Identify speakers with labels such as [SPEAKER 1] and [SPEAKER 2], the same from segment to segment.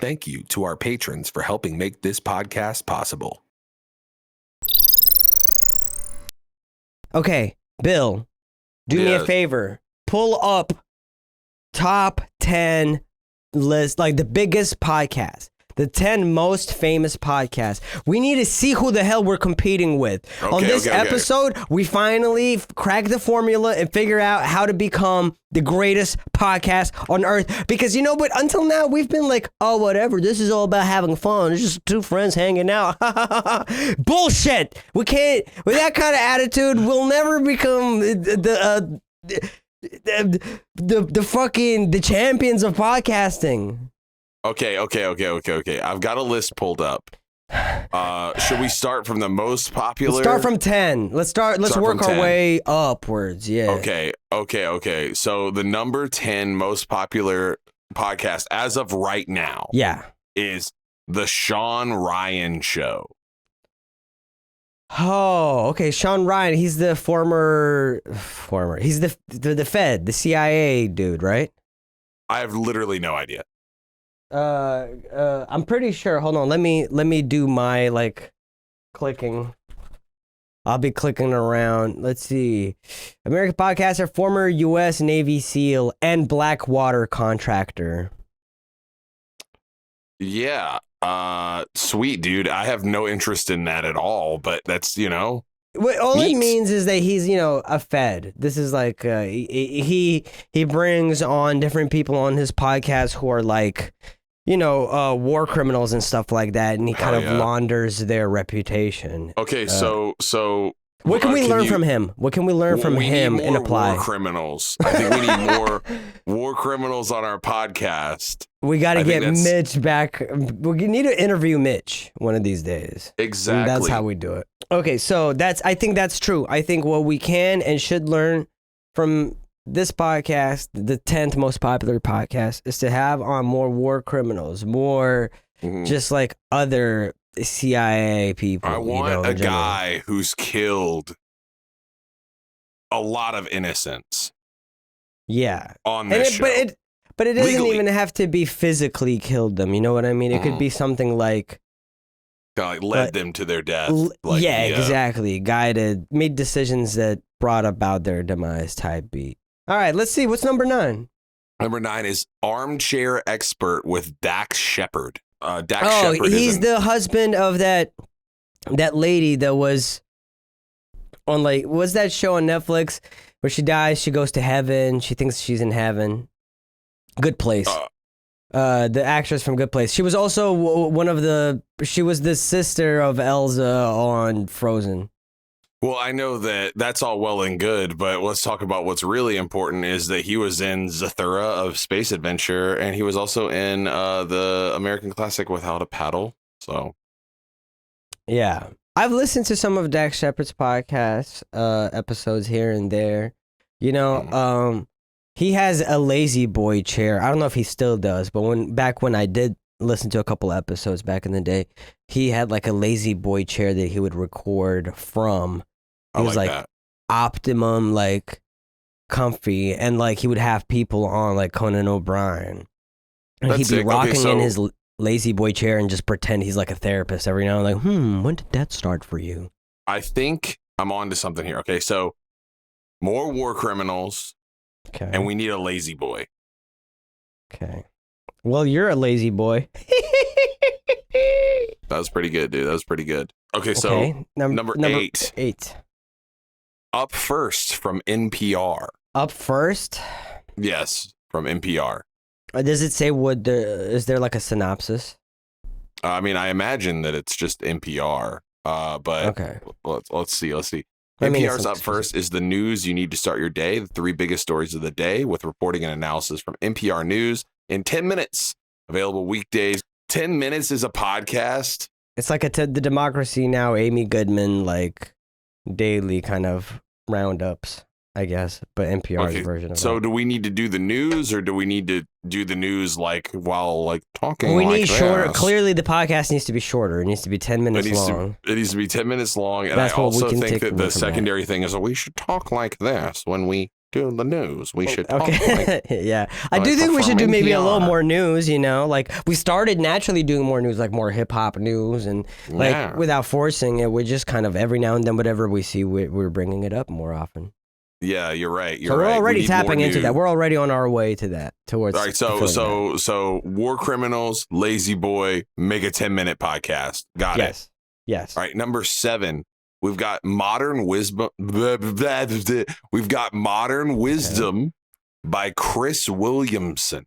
[SPEAKER 1] thank you to our patrons for helping make this podcast possible.
[SPEAKER 2] Okay, Bill, do me a favor. Pull up top 10 list, like the biggest podcast. The 10 most famous podcasts. We need to see who the hell we're competing with. On this episode, we finally crack the formula and figure out how to become the greatest podcast on earth. Because you know what? Until now, we've been like, oh, whatever. This is all about having fun. It's just two friends hanging out. Bullshit. We can't, with that kind of attitude, we'll never become the champions of podcasting.
[SPEAKER 1] Okay. I've got a list pulled up. Should we start from the most popular?
[SPEAKER 2] Let's start from 10. Let's work our way upwards. Yeah.
[SPEAKER 1] Okay. So the number 10 most popular podcast as of right now.
[SPEAKER 2] Yeah.
[SPEAKER 1] Is the Sean Ryan Show.
[SPEAKER 2] Oh, okay. Sean Ryan. He's the former. He's the Fed, the CIA dude, right?
[SPEAKER 1] I have literally no idea.
[SPEAKER 2] I'm pretty sure. Hold on. Let me do my clicking. I'll be clicking around. Let's see. American podcaster, former U.S. Navy SEAL, and Blackwater contractor.
[SPEAKER 1] Yeah. Sweet, dude. I have no interest in that at all, but that's, all
[SPEAKER 2] it means is that he's, a Fed. This is like, he brings on different people on his podcast who are like, war criminals and stuff like that, and he kind of launders their reputation.
[SPEAKER 1] Okay, so
[SPEAKER 2] what can we learn from him? What can we learn from him and apply?
[SPEAKER 1] War criminals. I think we need more war criminals on our podcast.
[SPEAKER 2] We got to get Mitch back. We need to interview Mitch one of these days.
[SPEAKER 1] Exactly.
[SPEAKER 2] And that's how we do it. Okay, so I think that's true. I think what we can and should learn from this podcast, the 10th most popular podcast, is to have on more war criminals, more just like other CIA people.
[SPEAKER 1] I want a guy who's killed a lot of innocents.
[SPEAKER 2] Yeah.
[SPEAKER 1] On this show.
[SPEAKER 2] But it doesn't even have to be physically killed them. You know what I mean? It could be something like
[SPEAKER 1] led them to their death.
[SPEAKER 2] Exactly. Guided, made decisions that brought about their demise type beat. All right, let's see. What's number 9?
[SPEAKER 1] Number 9 is Armchair Expert with Dax Shepard. Dax Shepard.
[SPEAKER 2] He's the husband of that lady that was on what's that show on Netflix where she dies, she goes to heaven, she thinks she's in heaven. Good Place. The actress from Good Place. She was also she was the sister of Elsa on Frozen.
[SPEAKER 1] Well, I know that's all well and good, but let's talk about what's really important is that he was in Zathura of Space Adventure, and he was also in the American classic Without a Paddle. So,
[SPEAKER 2] yeah. I've listened to some of Dax Shepard's podcasts, episodes here and there. He has a lazy boy chair. I don't know if he still does, but back when I did listen to a couple episodes back in the day, he had a lazy boy chair that he would record from. It was
[SPEAKER 1] that.
[SPEAKER 2] optimum, comfy, and he would have people on Conan O'Brien. And he'd be rocking in his lazy boy chair and just pretend he's a therapist every now and then. When did that start for you?
[SPEAKER 1] I think I'm on to something here. Okay, so more war criminals.
[SPEAKER 2] Okay.
[SPEAKER 1] And we need a lazy boy.
[SPEAKER 2] Okay. Well, you're a lazy boy.
[SPEAKER 1] That was pretty good, dude. That was pretty good. Okay, so number 8.
[SPEAKER 2] 8.
[SPEAKER 1] Up First from NPR.
[SPEAKER 2] Up First?
[SPEAKER 1] Yes, from NPR.
[SPEAKER 2] Does it say is there a synopsis?
[SPEAKER 1] I mean, I imagine that it's just NPR. But
[SPEAKER 2] okay.
[SPEAKER 1] Let's see. NPR's Up First is the news you need to start your day. The 3 biggest stories of the day with reporting and analysis from NPR News in 10 minutes. Available weekdays. 10 minutes is a podcast.
[SPEAKER 2] It's like the Democracy Now! Amy Goodman, daily kind of roundups, I guess, but NPR's version of it.
[SPEAKER 1] So do we need to do the news, or do we need to do the news while talking?
[SPEAKER 2] We need shorter. Clearly, the podcast needs to be shorter. It needs to be 10 minutes long.
[SPEAKER 1] It needs to be 10 minutes long, and I also think that the secondary thing is we should talk like this when we doing the news. We should talk.
[SPEAKER 2] Okay. Yeah. I do think we should do maybe a little more news, you know? Like, we started naturally doing more news, like more hip-hop news, and like without forcing it, we just kind of every now and then whatever we see, we're bringing it up more often.
[SPEAKER 1] Yeah, you're right.
[SPEAKER 2] So we're already tapping into that. We're already on our way to that. Towards.
[SPEAKER 1] All right. So War Criminals, Lazy Boy, make a 10-minute podcast. Got it.
[SPEAKER 2] Yes.
[SPEAKER 1] All right. Number 7. We've got Modern Wisdom. We've got Modern Wisdom by Chris Williamson.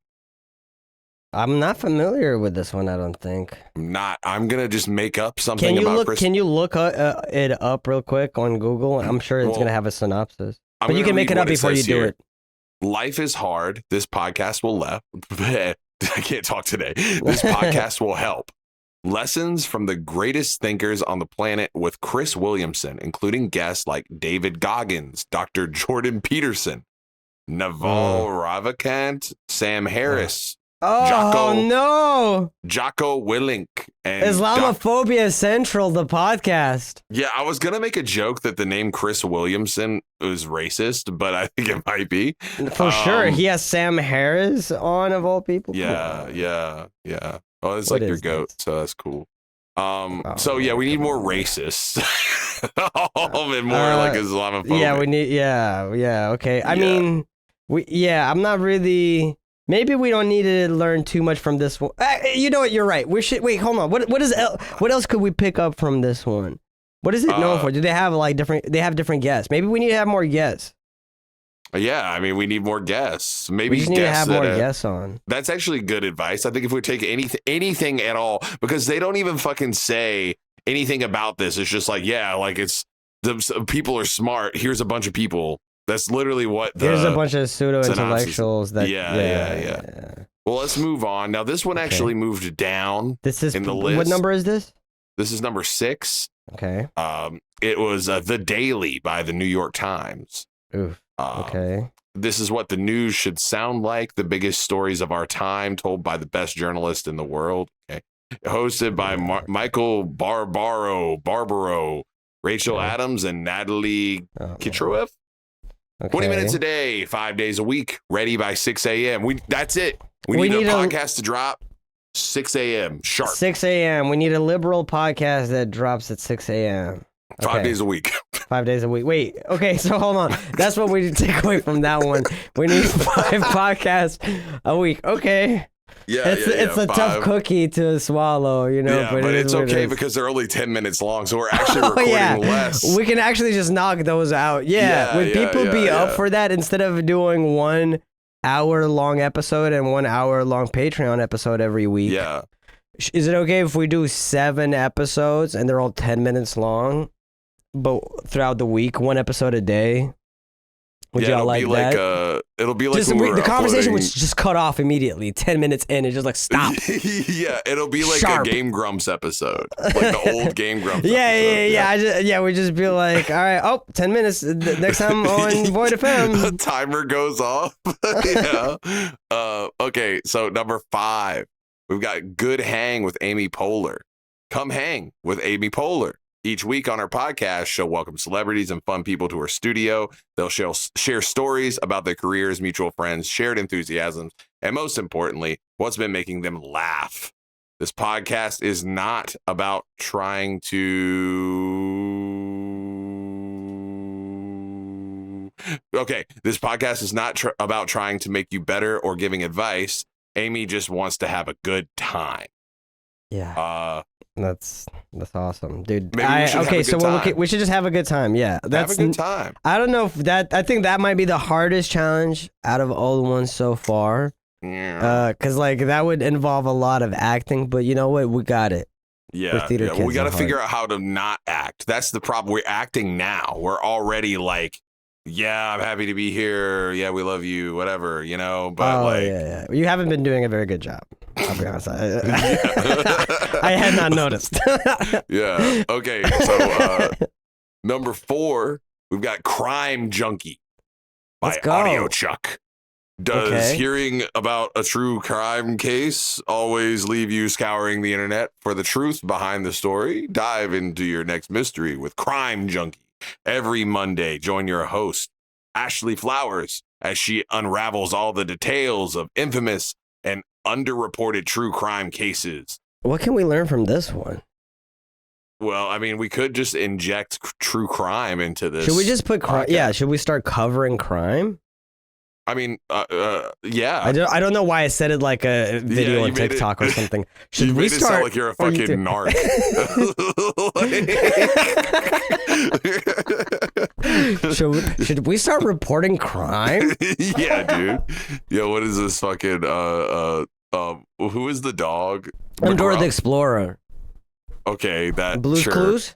[SPEAKER 2] I'm not familiar with this one. I don't think.
[SPEAKER 1] I'm gonna just make up something about Chris.
[SPEAKER 2] Can you look it up real quick on Google? I'm sure it's gonna have a synopsis. But you can make it up before you do it.
[SPEAKER 1] Life is hard. This podcast will I can't talk today. This podcast will help. Lessons from the greatest thinkers on the planet with Chris Williamson, including guests like David Goggins, Dr. Jordan Peterson, Naval Ravikant, Sam Harris,
[SPEAKER 2] no!
[SPEAKER 1] Jocko Willink, and
[SPEAKER 2] Islamophobia Central, the podcast.
[SPEAKER 1] Yeah, I was gonna make a joke that the name Chris Williamson is racist, but I think it might be.
[SPEAKER 2] For sure. He has Sam Harris on, of all people.
[SPEAKER 1] Yeah. Oh, it's like your goat, so that's cool. So yeah, we need more racists. And more like Islamophobic.
[SPEAKER 2] Yeah, we need. Yeah. Okay. I mean, I'm not really. Maybe we don't need to learn too much from this one. You know what? You're right. We should wait. Hold on. What else could we pick up from this one? What is it known for? Do they have They have different guests. Maybe we need to have more guests.
[SPEAKER 1] Yeah, I mean, we need more guests. Maybe
[SPEAKER 2] we just need to have more guests on.
[SPEAKER 1] That's actually good advice. I think if we take anything at all, because they don't even fucking say anything about this. It's just like, it's the people are smart. Here's a bunch of people. That's literally what
[SPEAKER 2] Here's a bunch of pseudo-intellectuals that...
[SPEAKER 1] Yeah. Well, let's move on. Now, this one actually moved down in the list.
[SPEAKER 2] What number is this?
[SPEAKER 1] This is number 6.
[SPEAKER 2] Okay.
[SPEAKER 1] It was The Daily by the New York Times.
[SPEAKER 2] Oof. Okay.
[SPEAKER 1] This is what the news should sound like. The biggest stories of our time told by the best journalist in the world. Okay. Hosted by Michael Barbaro, Rachel Adams, and Natalie Kitrueff. Okay. 20 minutes a day, 5 days a week, ready by 6 a.m. That's it. We need a podcast to drop 6 a.m. sharp.
[SPEAKER 2] 6 a.m. We need a liberal podcast that drops at 6 a.m.
[SPEAKER 1] 5 days a week.
[SPEAKER 2] 5 days a week. Wait, okay, so hold on. That's what we need to take away from that one. We need 5 podcasts a week. Okay.
[SPEAKER 1] Yeah,
[SPEAKER 2] it's a tough cookie to swallow, you know.
[SPEAKER 1] Yeah, but it's okay because they're only 10 minutes long, so we're actually recording less.
[SPEAKER 2] We can actually just knock those out. Would people be up for that instead of doing 1 hour long episode and 1 hour long Patreon episode every week?
[SPEAKER 1] Yeah.
[SPEAKER 2] Is it okay if we do 7 episodes and they're all 10 minutes long, but throughout the week, 1 episode a day? Would y'all like that?
[SPEAKER 1] It'll be like
[SPEAKER 2] the conversation was just cut off immediately. 10 minutes in, it's just like stop.
[SPEAKER 1] Yeah, it'll be like a Game Grumps episode, like the old Game Grumps.
[SPEAKER 2] Yeah. We just be like, all right, 10 minutes. Next time on Void FM,
[SPEAKER 1] the timer goes off. Okay, so number 5, we've got Good Hang with Amy Poehler. Come hang with Amy Poehler. Each week on our podcast, she'll welcome celebrities and fun people to her studio. They'll share stories about their careers, mutual friends, shared enthusiasms, and most importantly, what's been making them laugh. This podcast is not about trying to... Okay, this podcast is not about trying to make you better or giving advice. Amy just wants to have a good time.
[SPEAKER 2] Yeah. That's awesome, dude.
[SPEAKER 1] We
[SPEAKER 2] should just have a good time. Yeah,
[SPEAKER 1] have a good time.
[SPEAKER 2] I don't know if that. I think that might be the hardest challenge out of all the ones so far.
[SPEAKER 1] Yeah.
[SPEAKER 2] Cause like that would involve a lot of acting, but you know what? We got it.
[SPEAKER 1] Yeah. We got to figure out how to not act. That's the problem. We're acting now. We're already like, yeah, I'm happy to be here. Yeah, we love you. Whatever, you know. But
[SPEAKER 2] yeah. You haven't been doing a very good job. I'll be honest. I had not noticed.
[SPEAKER 1] Yeah. Okay. So number 4, we've got Crime Junkie by Audio Chuck. Does hearing about a true crime case always leave you scouring the internet for the truth behind the story? Dive into your next mystery with Crime Junkie. Every Monday, join your host, Ashley Flowers as she unravels all the details of infamous and underreported true crime cases.
[SPEAKER 2] What can we learn from this one?
[SPEAKER 1] Well, I mean, we could just inject true crime into this.
[SPEAKER 2] Should we just put crime? Yeah, should we start covering crime?
[SPEAKER 1] I mean, yeah.
[SPEAKER 2] I don't know why I said it like a video on TikTok or something.
[SPEAKER 1] Should we start? Sound like you're a fucking narc.
[SPEAKER 2] Should we start reporting crime?
[SPEAKER 1] Yeah, dude. Yeah, what is this fucking who is the dog?
[SPEAKER 2] I'm Dora the Explorer.
[SPEAKER 1] Okay, that
[SPEAKER 2] Blue's Clues?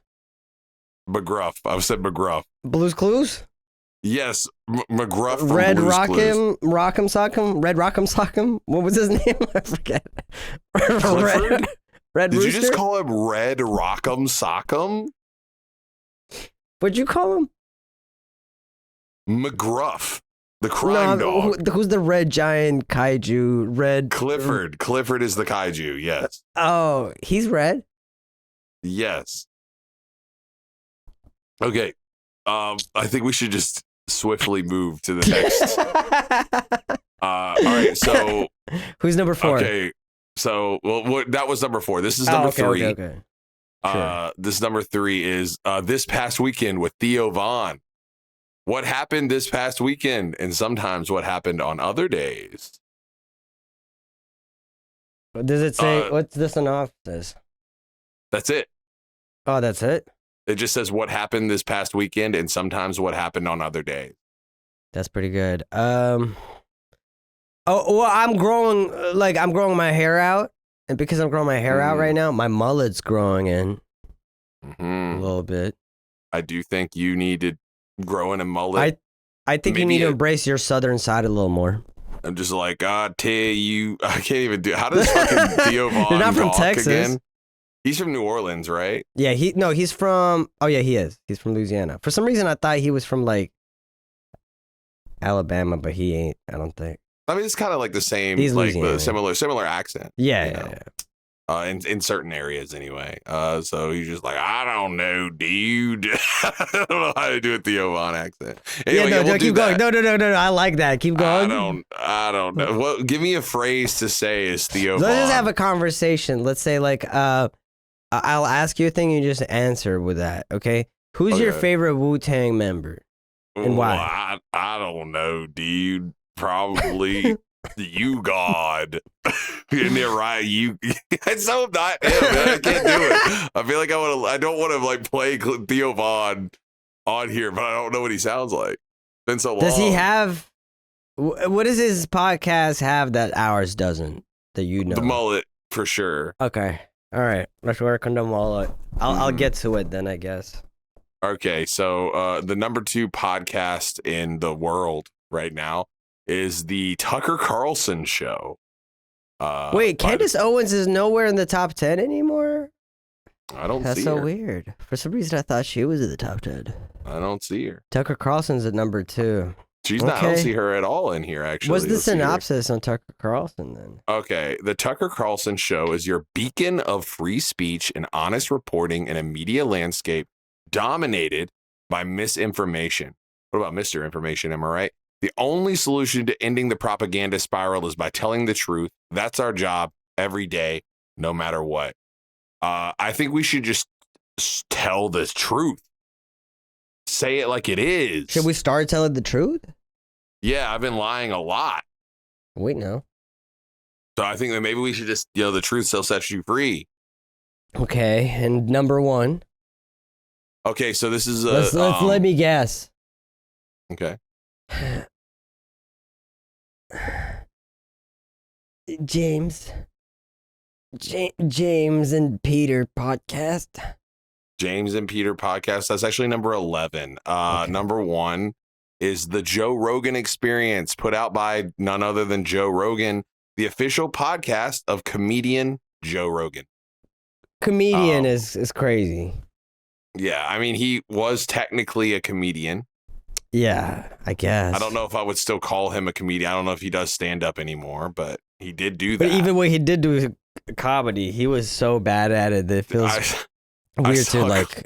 [SPEAKER 1] McGruff. I said McGruff.
[SPEAKER 2] Blue's Clues?
[SPEAKER 1] Yes, McGruff from
[SPEAKER 2] Red
[SPEAKER 1] Blue's
[SPEAKER 2] Rock'em, Rock'em Sock'em, Red Rock'em Sock'em. What was his name? I forget. Red
[SPEAKER 1] Did
[SPEAKER 2] Rooster?
[SPEAKER 1] you just call him Red Rock'em Sock'em?
[SPEAKER 2] What'd you call him?
[SPEAKER 1] McGruff, the crime dog.
[SPEAKER 2] Who's the red giant kaiju? Red
[SPEAKER 1] Clifford. Clifford is the kaiju. Yes.
[SPEAKER 2] Oh, he's red.
[SPEAKER 1] Yes. Okay. I think we should just swiftly move to the next. All right. So
[SPEAKER 2] who's number 4?
[SPEAKER 1] Okay. So that was number 4. This is number 3.
[SPEAKER 2] Okay. Sure.
[SPEAKER 1] This number 3 is this past weekend with Theo Von. What happened this past weekend, and sometimes what happened on other days.
[SPEAKER 2] Does it say what's the synopsis?
[SPEAKER 1] That's it.
[SPEAKER 2] Oh, that's it?
[SPEAKER 1] It just says what happened this past weekend and sometimes what happened on other days.
[SPEAKER 2] That's pretty good. Oh, well, I'm growing my hair out, and because I'm growing my hair out right now, my mullet's growing in a little bit.
[SPEAKER 1] I do think you need to grow in a mullet.
[SPEAKER 2] I think you need to embrace your southern side a little more.
[SPEAKER 1] I'm just like, I tell you, I can't even do. How does fucking Theo Von
[SPEAKER 2] You're not from
[SPEAKER 1] talk
[SPEAKER 2] Texas.
[SPEAKER 1] Again? He's from New Orleans, right?
[SPEAKER 2] Yeah, he's from. Oh yeah, he is. He's from Louisiana. For some reason, I thought he was from like Alabama, but he ain't. I don't think.
[SPEAKER 1] I mean, it's kind of like the same,
[SPEAKER 2] He's
[SPEAKER 1] like
[SPEAKER 2] Louisiana.
[SPEAKER 1] the similar accent.
[SPEAKER 2] Yeah.
[SPEAKER 1] In certain areas, anyway. So he's just like, I don't know, dude. I don't know how to do a Theo Von accent. Anyway,
[SPEAKER 2] no, keep going. No. I like that. Keep going.
[SPEAKER 1] I don't know. Well, give me a phrase to say is Theo Von.
[SPEAKER 2] Let's just have a conversation. Let's say like, I'll ask you a thing, and you just answer with that. Okay. Who's your favorite Wu-Tang member, and why?
[SPEAKER 1] I don't know, dude. Probably. You God. Isn't it right? It's so not him, man. I can't do it. I feel like I don't want to like play Theo Von on here, but I don't know what he sounds like. It's been so long.
[SPEAKER 2] Does he have what does his podcast have that ours doesn't, that you know?
[SPEAKER 1] The mullet for sure.
[SPEAKER 2] Okay. All right. Let's work on the mullet. I'll get to it then, I guess.
[SPEAKER 1] Okay, so the number 2 podcast in the world right now is the Tucker Carlson show.
[SPEAKER 2] Wait, Candace Owens is nowhere in the top 10 anymore?
[SPEAKER 1] I don't see her.
[SPEAKER 2] That's so weird. For some reason, I thought she was in the top 10.
[SPEAKER 1] I don't see her.
[SPEAKER 2] Tucker Carlson's at number 2.
[SPEAKER 1] She's not. I don't see her at all in here, actually.
[SPEAKER 2] What's the synopsis on Tucker Carlson, then?
[SPEAKER 1] Okay, the Tucker Carlson show is your beacon of free speech and honest reporting in a media landscape dominated by misinformation. What about Mr. Information, am I right? The only solution to ending the propaganda spiral is by telling the truth. That's our job every day, no matter what. I think we should just tell the truth. Say it like it is.
[SPEAKER 2] Should we start telling the truth?
[SPEAKER 1] Yeah, I've been lying a lot.
[SPEAKER 2] Wait, no.
[SPEAKER 1] So I think that maybe we should just, the truth still sets you free.
[SPEAKER 2] Okay, and number 1.
[SPEAKER 1] Okay, so this is
[SPEAKER 2] let's let me guess.
[SPEAKER 1] Okay.
[SPEAKER 2] James and Peter podcast.
[SPEAKER 1] James and Peter podcast. That's actually number 11.
[SPEAKER 2] Okay.
[SPEAKER 1] Number 1 is the Joe Rogan Experience, put out by none other than Joe Rogan, the official podcast of comedian Joe Rogan.
[SPEAKER 2] Comedian is crazy.
[SPEAKER 1] Yeah, I mean, he was technically a comedian.
[SPEAKER 2] Yeah, I guess.
[SPEAKER 1] I don't know if I would still call him a comedian. I don't know if he does stand up anymore, but he did do that.
[SPEAKER 2] But even when he did do comedy, he was so bad at it that it feels weird to like.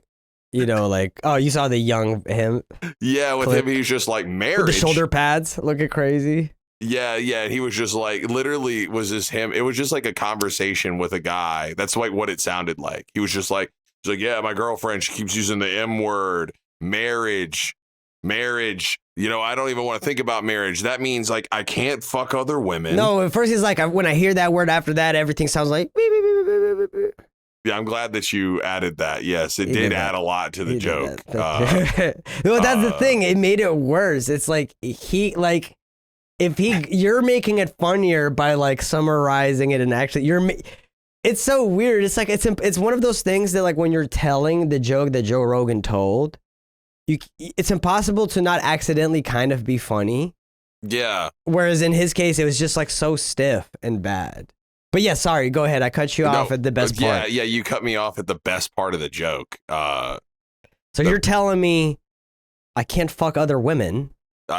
[SPEAKER 2] you know, like, oh, you saw the young him?
[SPEAKER 1] Yeah, with
[SPEAKER 2] clip?
[SPEAKER 1] him, he's just like marriage.
[SPEAKER 2] With the shoulder pads looking crazy.
[SPEAKER 1] Yeah, and he was just like, literally was just him. It was just like a conversation with a guy. That's like what it sounded like. He was just like, he's like, yeah, my girlfriend, she keeps using the M word, marriage. You know, I don't even want to think about marriage. That means like I can't fuck other women.
[SPEAKER 2] No, at first he's like, when I hear that word after that, everything sounds like. Beep, beep, beep, beep, beep, beep.
[SPEAKER 1] Yeah, I'm glad that you added that. Yes, it did add a lot to the joke.
[SPEAKER 2] No, that's the thing. It made it worse. It's like you're making it funnier by like summarizing it and actually it's so weird. It's like it's one of those things that like when you're telling the joke that Joe Rogan told, it's impossible to not accidentally kind of be funny.
[SPEAKER 1] Yeah.
[SPEAKER 2] Whereas in his case, it was just like so stiff and bad. But yeah, sorry. Go ahead. I cut you off at the best part.
[SPEAKER 1] Yeah. You cut me off at the best part of the joke.
[SPEAKER 2] So you're telling me I can't fuck other women.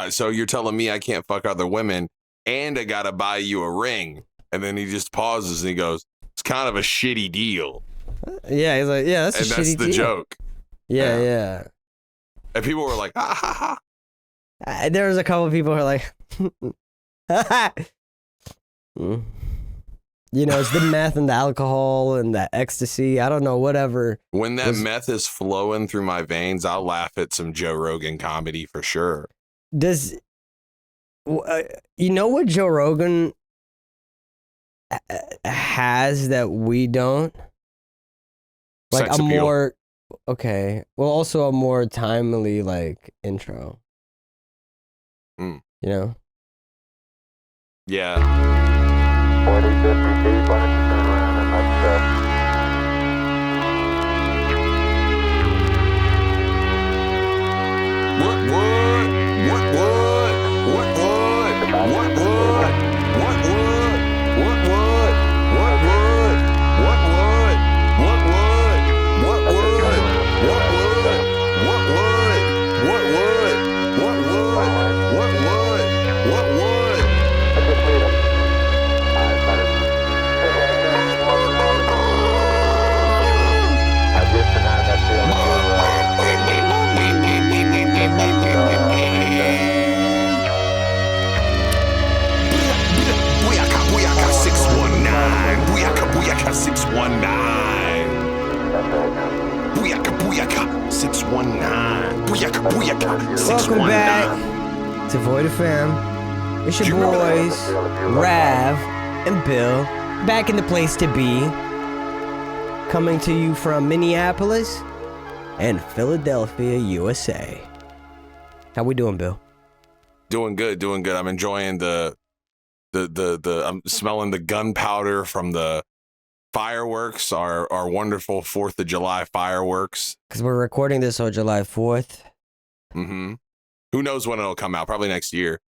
[SPEAKER 1] So you're telling me I can't fuck other women and I got to buy you a ring. And then he just pauses and he goes, it's kind of a shitty deal.
[SPEAKER 2] Yeah. He's like, yeah, that's a shitty deal. And that's
[SPEAKER 1] the joke.
[SPEAKER 2] Yeah.
[SPEAKER 1] And people were like, ha, ha, ha.
[SPEAKER 2] There was a couple of people who are like, you know, it's the meth and the alcohol and the ecstasy. I don't know, whatever.
[SPEAKER 1] When that meth is flowing through my veins, I'll laugh at some Joe Rogan comedy for sure.
[SPEAKER 2] Does, you know what Joe Rogan has that we don't? Like
[SPEAKER 1] Sex appeal.
[SPEAKER 2] More, okay. Well, also a more timely like intro.
[SPEAKER 1] You
[SPEAKER 2] know?
[SPEAKER 1] Yeah.
[SPEAKER 3] 40, 50 feet, why don't you turn around and let's
[SPEAKER 1] Booyaka 619. Booyaka 619. Booyaka 619.
[SPEAKER 2] Welcome back to Void FM. It's your boys, Rav and Bill, back in the place to be. Coming to you from Minneapolis and Philadelphia, USA. How we doing, Bill?
[SPEAKER 1] Doing good. I'm enjoying I'm smelling the gunpowder from the fireworks, our wonderful 4th of July fireworks.
[SPEAKER 2] Because we're recording this on July 4th.
[SPEAKER 1] Mm-hmm. Who knows when it'll come out? Probably next year.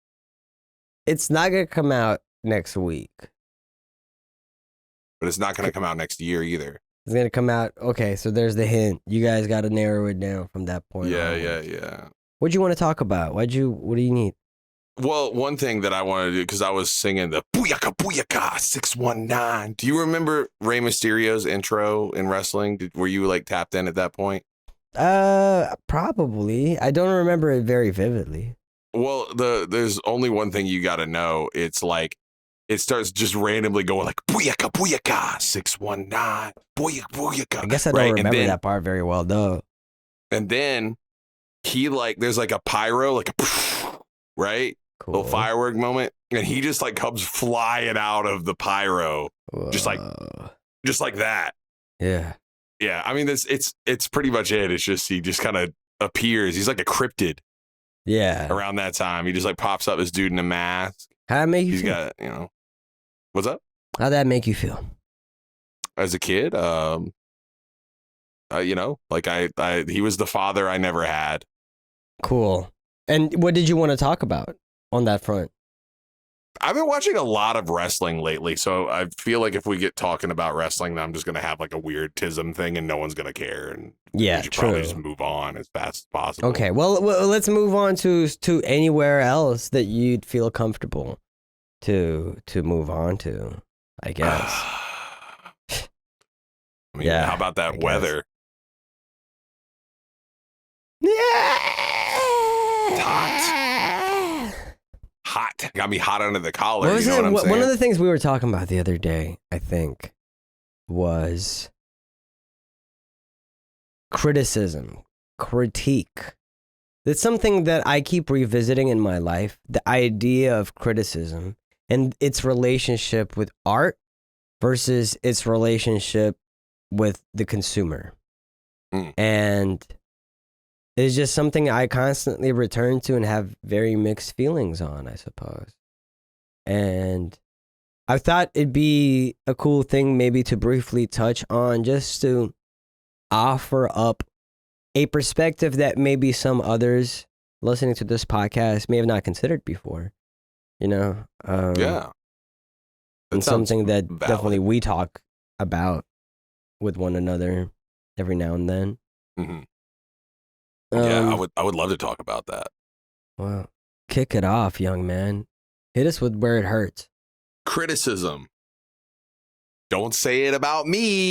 [SPEAKER 2] It's not going to come out next week.
[SPEAKER 1] But it's not going to come out next year either.
[SPEAKER 2] It's going to come out. Okay, so there's the hint. You guys got to narrow it down from that point on.
[SPEAKER 1] Yeah.
[SPEAKER 2] What'd you want to talk about? What do you need?
[SPEAKER 1] Well, one thing that I wanted to do, because I was singing the Booyaka 619. Do you remember Rey Mysterio's intro in wrestling? Were you like tapped in at that point?
[SPEAKER 2] Probably. I don't remember it very vividly.
[SPEAKER 1] Well, there's only one thing you got to know. It's like, it starts just randomly going like Booyaka 619. Booyaka.
[SPEAKER 2] I guess I don't remember that part very well, though.
[SPEAKER 1] And then he like, there's like a pyro, like a right?
[SPEAKER 2] Cool.
[SPEAKER 1] Little firework moment. And he just like comes flying out of the pyro.
[SPEAKER 2] Whoa.
[SPEAKER 1] Just like that.
[SPEAKER 2] Yeah.
[SPEAKER 1] Yeah. I mean, it's pretty much it. It's just, he just kind of appears. He's like a cryptid.
[SPEAKER 2] Yeah.
[SPEAKER 1] Around that time. He just like pops up, this dude in a mask.
[SPEAKER 2] How'd that make you
[SPEAKER 1] feel?
[SPEAKER 2] He's
[SPEAKER 1] got, you know, what's up?
[SPEAKER 2] How'd that make you feel?
[SPEAKER 1] As a kid, you know, like he was the father I never had.
[SPEAKER 2] Cool. And what did you want to talk about on that front?
[SPEAKER 1] I've been watching a lot of wrestling lately, so I feel like if we get talking about wrestling, then I'm just going to have like a weird tism thing and no one's going to care. And
[SPEAKER 2] yeah,
[SPEAKER 1] we should
[SPEAKER 2] true.
[SPEAKER 1] probably just move on as fast as possible.
[SPEAKER 2] Okay, well, let's move on to anywhere else that you'd feel comfortable to move on to, I guess.
[SPEAKER 1] I mean, how about that weather? Hot. Got me hot under the collar.
[SPEAKER 2] What was
[SPEAKER 1] you know
[SPEAKER 2] it?
[SPEAKER 1] what I'm saying?
[SPEAKER 2] One of the things we were talking about the other day, I think, was criticism, critique. It's something that I keep revisiting in my life. The idea of criticism and its relationship with art versus its relationship with the consumer. And it's just something I constantly return to and have very mixed feelings on, I suppose. And I thought it'd be a cool thing maybe to briefly touch on, just to offer up a perspective that maybe some others listening to this podcast may have not considered before. You know?
[SPEAKER 1] Yeah.
[SPEAKER 2] And something that
[SPEAKER 1] valid.
[SPEAKER 2] definitely we talk about with one another every now and then.
[SPEAKER 1] Mm-hmm. Yeah, I would love to talk about that.
[SPEAKER 2] Well, kick it off, young man. Hit us with where it hurts.
[SPEAKER 1] Criticism. Don't say it about me.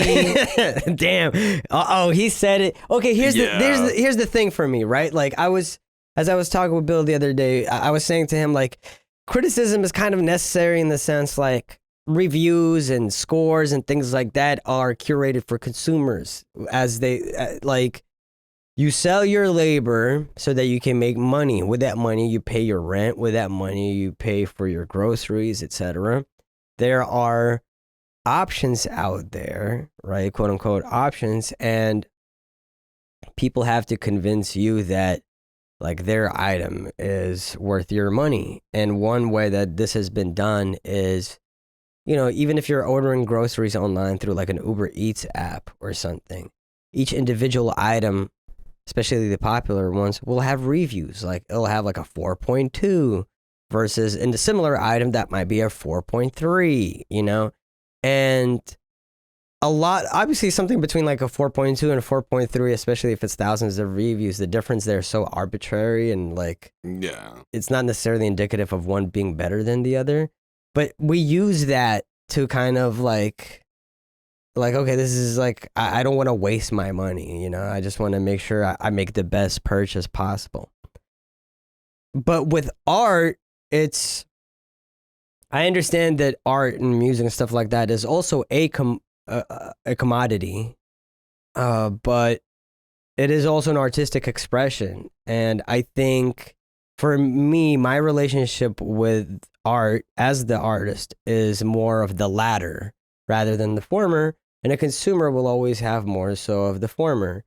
[SPEAKER 2] Damn. Uh-oh, he said it. Okay, here's the thing for me, right? Like as I was talking with Bill the other day, I was saying to him, like, criticism is kind of necessary in the sense, like, reviews and scores and things like that are curated for consumers, as they like, you sell your labor so that you can make money. With that money, you pay your rent. With that money, you pay for your groceries, etc. There are options out there, right? Quote unquote options. And people have to convince you that, like, their item is worth your money. And one way that this has been done is, you know, even if you're ordering groceries online through like an Uber Eats app or something, each individual item, especially the popular ones, will have reviews. Like, it'll have like a 4.2 versus in the similar item that might be a 4.3, you know? And a lot, obviously something between like a 4.2 and a 4.3, especially if it's thousands of reviews, the difference there is so arbitrary and like,
[SPEAKER 1] yeah,
[SPEAKER 2] it's not necessarily indicative of one being better than the other. But we use that to kind of like, okay, this is like, I don't want to waste my money, you know? I just want to make sure I make the best purchase possible. But with art, I understand that art and music and stuff like that is also a commodity, but it is also an artistic expression. And I think for me, my relationship with art as the artist is more of the latter rather than the former. And a consumer will always have more so of the former.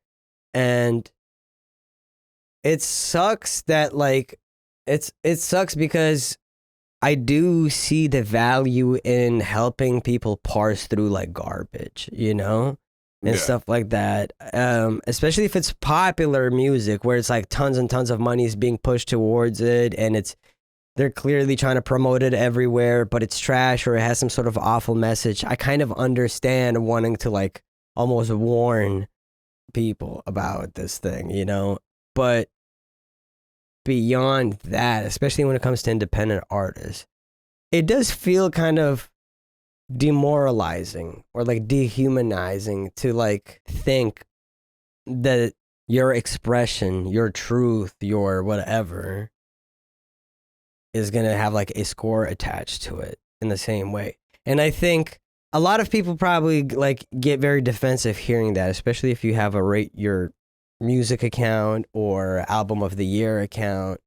[SPEAKER 2] And it sucks that, like, it sucks because I do see the value in helping people parse through like garbage, you know, and stuff like that. Especially if it's popular music where it's like tons and tons of money is being pushed towards it, and they're clearly trying to promote it everywhere, but it's trash or it has some sort of awful message. I kind of understand wanting to like almost warn people about this thing, you know, but beyond that, especially when it comes to independent artists, it does feel kind of demoralizing or like dehumanizing to like think that your expression, your truth, your whatever is going to have like a score attached to it in the same way. And I think a lot of people probably like get very defensive hearing that, especially if you have a rate your music account or album of the year account,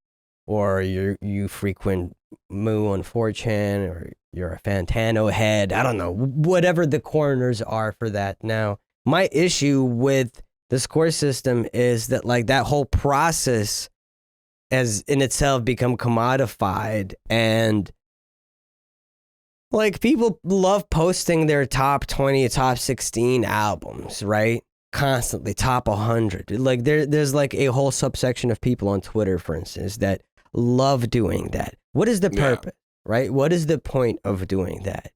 [SPEAKER 2] or you frequent Moo on 4chan, or you're a Fantano head. I don't know, whatever the corners are for that. Now, my issue with the score system is that like that whole process has in itself become commodified, and like people love posting their top 20, top 16 albums, right? Constantly top 100. Like there's like a whole subsection of people on Twitter, for instance, that love doing that. What is the purpose, right? What is the point of doing that?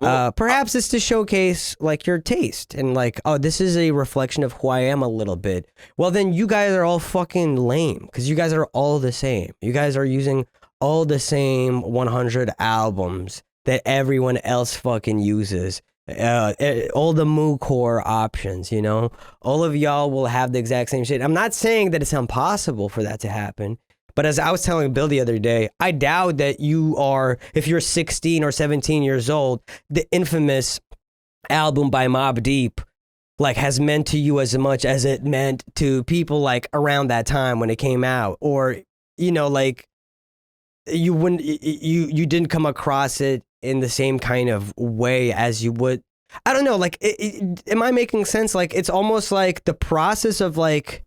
[SPEAKER 2] Well, perhaps it's to showcase like your taste and like, oh, this is a reflection of who I am a little bit. Well, then you guys are all fucking lame because you guys are all the same. You guys are using all the same 100 albums that everyone else fucking uses. all the Moo-core options, you know, all of y'all will have the exact same shit. I'm not saying that it's impossible for that to happen, but as I was telling Bill the other day, I doubt that you are, if you're 16 or 17 years old, the infamous album by Mobb Deep like has meant to you as much as it meant to people like around that time when it came out, or you know, like you didn't come across it in the same kind of way as you would. I don't know, like am I making sense? Like it's almost like the process of like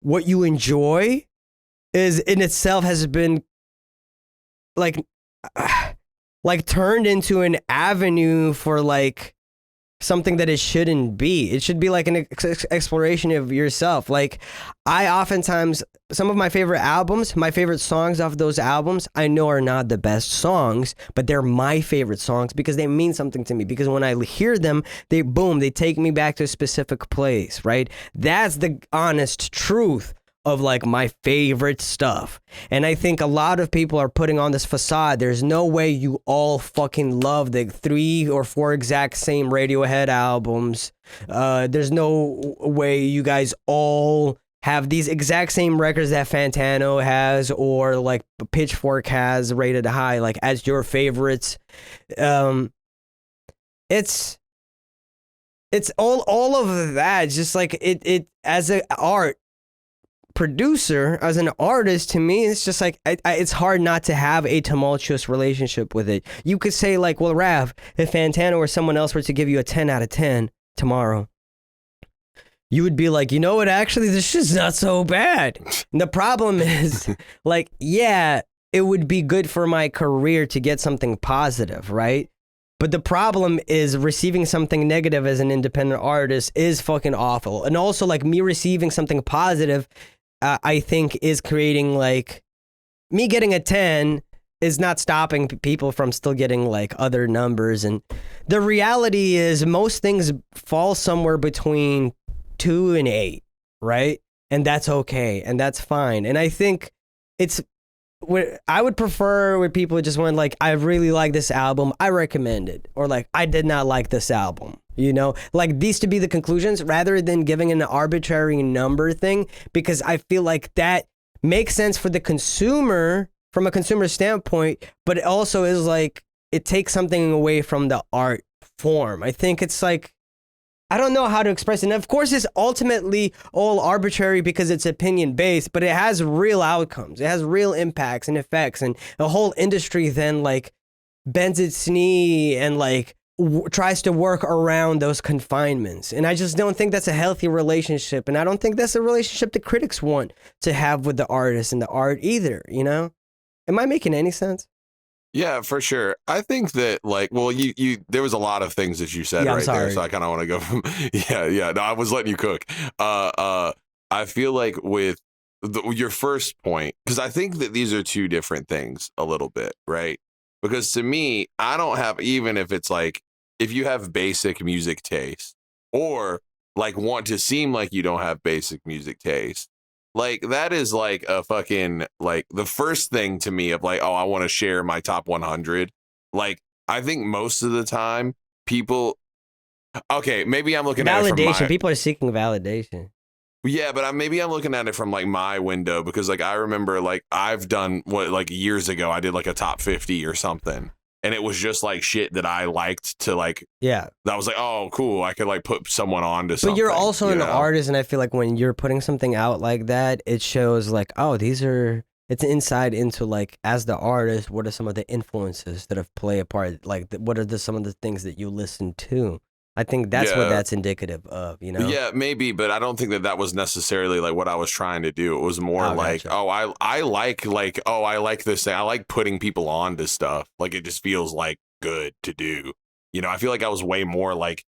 [SPEAKER 2] what you enjoy is in itself has been like turned into an avenue for like something that it shouldn't be. It should be like an exploration of yourself. Like I oftentimes, some of my favorite albums, my favorite songs off those albums, I know are not the best songs, but they're my favorite songs because they mean something to me. Because when I hear them, they take me back to a specific place, right? That's the honest truth of like my favorite stuff. And I think a lot of people are putting on this facade. There's no way you all fucking love the 3 or 4 exact same Radiohead albums. There's no way you guys all have these exact same records that Fantano has or like Pitchfork has rated high, like as your favorites. It's all of that. Just like it as an art producer, as an artist, to me it's just like it's hard not to have a tumultuous relationship with it. You could say like, well, Rav, if Fantano or someone else were to give you a 10 out of 10 tomorrow, you would be like, you know what, actually this shit's not so bad. And the problem is like, yeah, it would be good for my career to get something positive, right? But the problem is receiving something negative as an independent artist is fucking awful. And also like me receiving something positive, I think is creating like, me getting a 10 is not stopping people from still getting like other numbers. And the reality is most things fall somewhere between 2 and 8, right? And that's okay. And that's fine. And I think I would prefer where people just went like, I really like this album, I recommend it. Or like, I did not like this album. You know, like these to be the conclusions rather than giving an arbitrary number thing, because I feel like that makes sense for the consumer from a consumer standpoint, but it also is like it takes something away from the art form. I think it's like, I don't know how to express it. And of course, it's ultimately all arbitrary because it's opinion based, but it has real outcomes. It has real impacts and effects, and the whole industry then like bends its knee and like tries to work around those confinements. And I just don't think that's a healthy relationship. And I don't think that's a relationship that critics want to have with the artist and the art either, you know? Am I making any sense?
[SPEAKER 1] Yeah, for sure. I think that like, well, you there was a lot of things that you said right there, so I kind of want to go from yeah. No, I was letting you cook. I feel like with your first point, because I think that these are two different things a little bit, right? Because to me, I don't have, even if it's like, if you have basic music taste or like want to seem like you don't have basic music taste, like that is like a fucking, like the first thing to me of like, oh, I want to share my top 100. Like, I think most of the time people, okay, maybe I'm looking at it from
[SPEAKER 2] validation. People are seeking validation.
[SPEAKER 1] Yeah, but maybe I'm looking at it from like my window, because like I remember like I've done what, like years ago I did like a top 50 or something, and it was just like shit that I liked to like,
[SPEAKER 2] yeah, that
[SPEAKER 1] was like, oh cool, I could like put someone on to something.
[SPEAKER 2] But you're also an artist, and I feel like when you're putting something out like that, it shows like, oh, it's an insight into like, as the artist, what are some of the influences that have played a part, like what are some of the things that you listen to? I think that's what that's indicative of, you know?
[SPEAKER 1] Yeah, maybe, but I don't think that was necessarily like what I was trying to do. It was more like, gotcha. I like this thing. I like putting people on to stuff. Like, it just feels like good to do. You know, I feel like I was way more like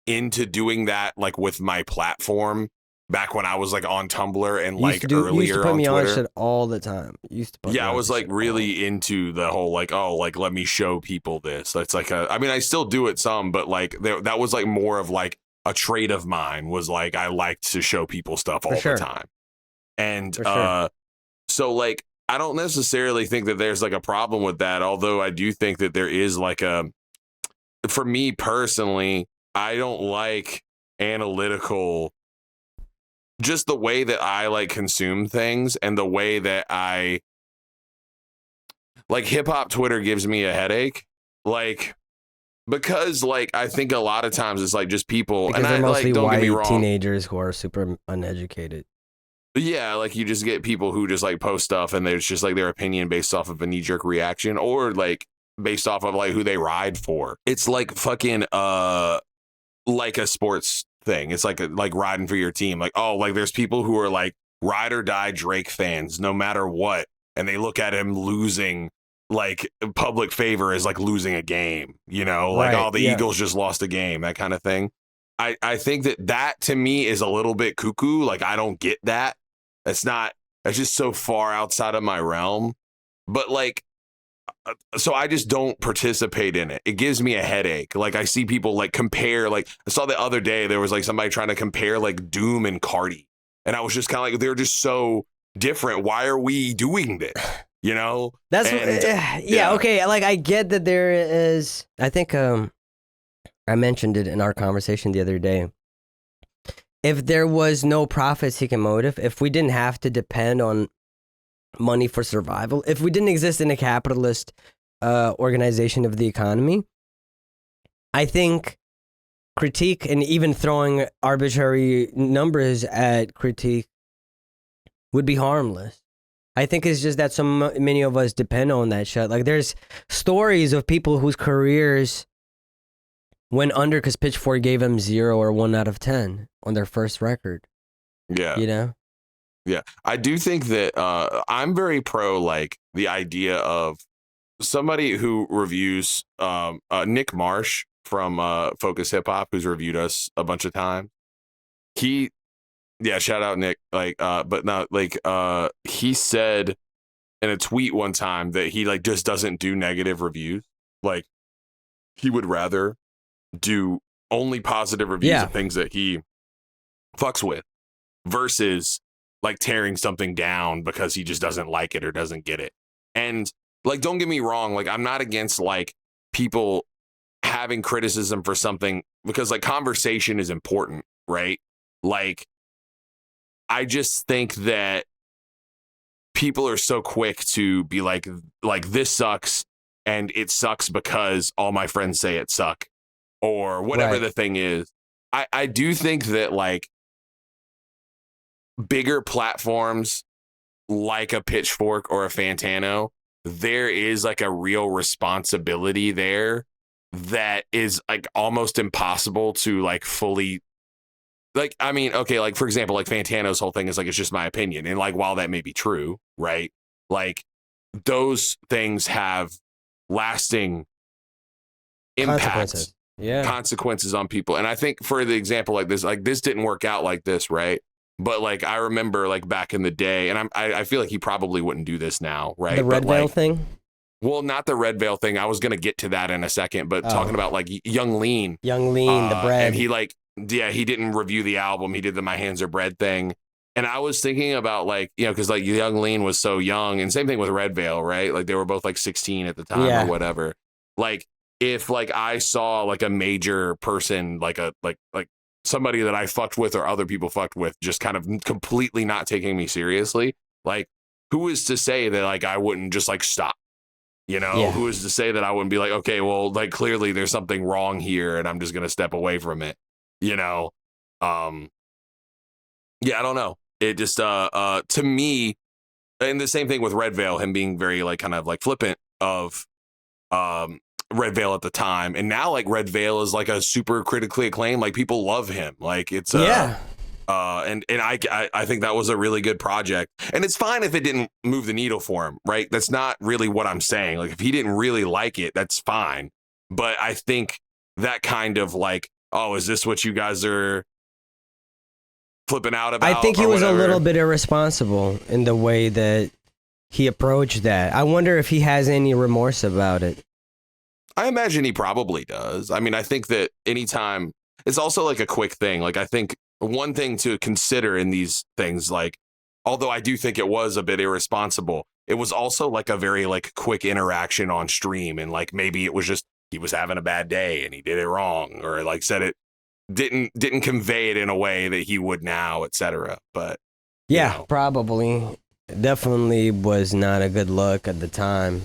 [SPEAKER 1] into doing that, like with my platform back when I was like on Tumblr and like earlier
[SPEAKER 2] you used to put
[SPEAKER 1] on
[SPEAKER 2] me
[SPEAKER 1] Twitter.
[SPEAKER 2] on shit all the time. You used to put
[SPEAKER 1] I was like really into the whole like, oh, like let me show people this. That's like I mean I still do it some, but like that was like more of like a trait of mine, was like I liked to show people stuff all the time. And so like I don't necessarily think that there's like a problem with that, although I do think that there is like a for me personally, I don't like analytical, just the way that I like consume things and the way that I like hip hop Twitter gives me a headache. Like, because like I think a lot of times it's like just people,
[SPEAKER 2] because
[SPEAKER 1] and
[SPEAKER 2] they're mostly
[SPEAKER 1] like, don't
[SPEAKER 2] white
[SPEAKER 1] get me wrong,
[SPEAKER 2] teenagers who are super uneducated.
[SPEAKER 1] Yeah, like you just get people who just like post stuff and there's just like their opinion based off of a knee jerk reaction or like based off of like who they ride for. It's like fucking like a sports thing. It's like riding for your team. Like, oh, like there's people who are like ride or die Drake fans no matter what, and they look at him losing like public favor is like losing a game, you know, like
[SPEAKER 2] Right,
[SPEAKER 1] oh, the Eagles just lost a game, that kind of thing. I think that to me is a little bit cuckoo. Like I don't get that. That's just so far outside of my realm. But like, so I just don't participate in it. It gives me a headache. Like I see people like compare, like I saw the other day, there was like somebody trying to compare like Doom and Cardi. And I was just kind of like, they're just so different. Why are we doing this? You know?
[SPEAKER 2] That's
[SPEAKER 1] and,
[SPEAKER 2] yeah, okay. Like I get that there is, I think I mentioned it in our conversation the other day. If there was no profit-seeking motive, if we didn't have to depend on money for survival, if we didn't exist in a capitalist organization of the economy, I think critique and even throwing arbitrary numbers at critique would be harmless. I think it's just that so many of us depend on that shit. Like there's stories of people whose careers went under because Pitchfork gave them 0 or 1 out of 10 on their first record.
[SPEAKER 1] Yeah.
[SPEAKER 2] You know?
[SPEAKER 1] Yeah. I do think that I'm very pro like the idea of somebody who reviews Nick Marsh from Focus Hip Hop, who's reviewed us a bunch of times. Shout out Nick. Like, but not like he said in a tweet one time that he like just doesn't do negative reviews. Like he would rather do only positive reviews of things that he fucks with versus like tearing something down because he just doesn't like it or doesn't get it. And like, don't get me wrong, like I'm not against like people having criticism for something because like conversation is important, right? Like I just think that people are so quick to be like this sucks and it sucks because all my friends say it suck or whatever the thing is. I do think that like bigger platforms like a Pitchfork or a Fantano, there is like a real responsibility there that is like almost impossible to like fully like, I mean, okay, like for example, like Fantano's whole thing is like, it's just my opinion. And like, while that may be true, right? Like those things have lasting impacts, consequences on people. And I think for the example, like this didn't work out like this, right? But like, I remember like back in the day, and I feel like he probably wouldn't do this now, right?
[SPEAKER 2] The Red Veil thing?
[SPEAKER 1] Well, not the Red Veil thing. I was going to get to that in a second, but talking about like Young Lean.
[SPEAKER 2] Young Lean, the bread.
[SPEAKER 1] And he like, he didn't review the album. He did the My Hands Are Bread thing. And I was thinking about like, you know, because like Young Lean was so young, and same thing with Red Veil, right? Like they were both like 16 at the time or whatever. Like if like I saw like a major person, like somebody that I fucked with or other people fucked with, just kind of completely not taking me seriously, like who is to say that like I wouldn't just like stop? You know, who is to say that I wouldn't be like, okay, well, like clearly there's something wrong here and I'm just going to step away from it, you know? I don't know. It just, to me, and the same thing with Red Veil, him being very like kind of like flippant of Red Veil at the time. And now like Red Veil is like a super critically acclaimed, like people love him. Like it's, and I think that was a really good project, and it's fine if it didn't move the needle for him, right? That's not really what I'm saying. Like if he didn't really like it, that's fine. But I think that kind of like, oh, is this what you guys are flipping out about?
[SPEAKER 2] I think he was a little bit irresponsible in the way that he approached that. I wonder if he has any remorse about it.
[SPEAKER 1] I imagine he probably does. I mean, I think that anytime, it's also like a quick thing. Like I think one thing to consider in these things, like, although I do think it was a bit irresponsible, it was also like a very like quick interaction on stream. And like, maybe it was just he was having a bad day and he did it wrong, or like said it didn't convey it in a way that he would now, etc. But
[SPEAKER 2] yeah, probably definitely was not a good look at the time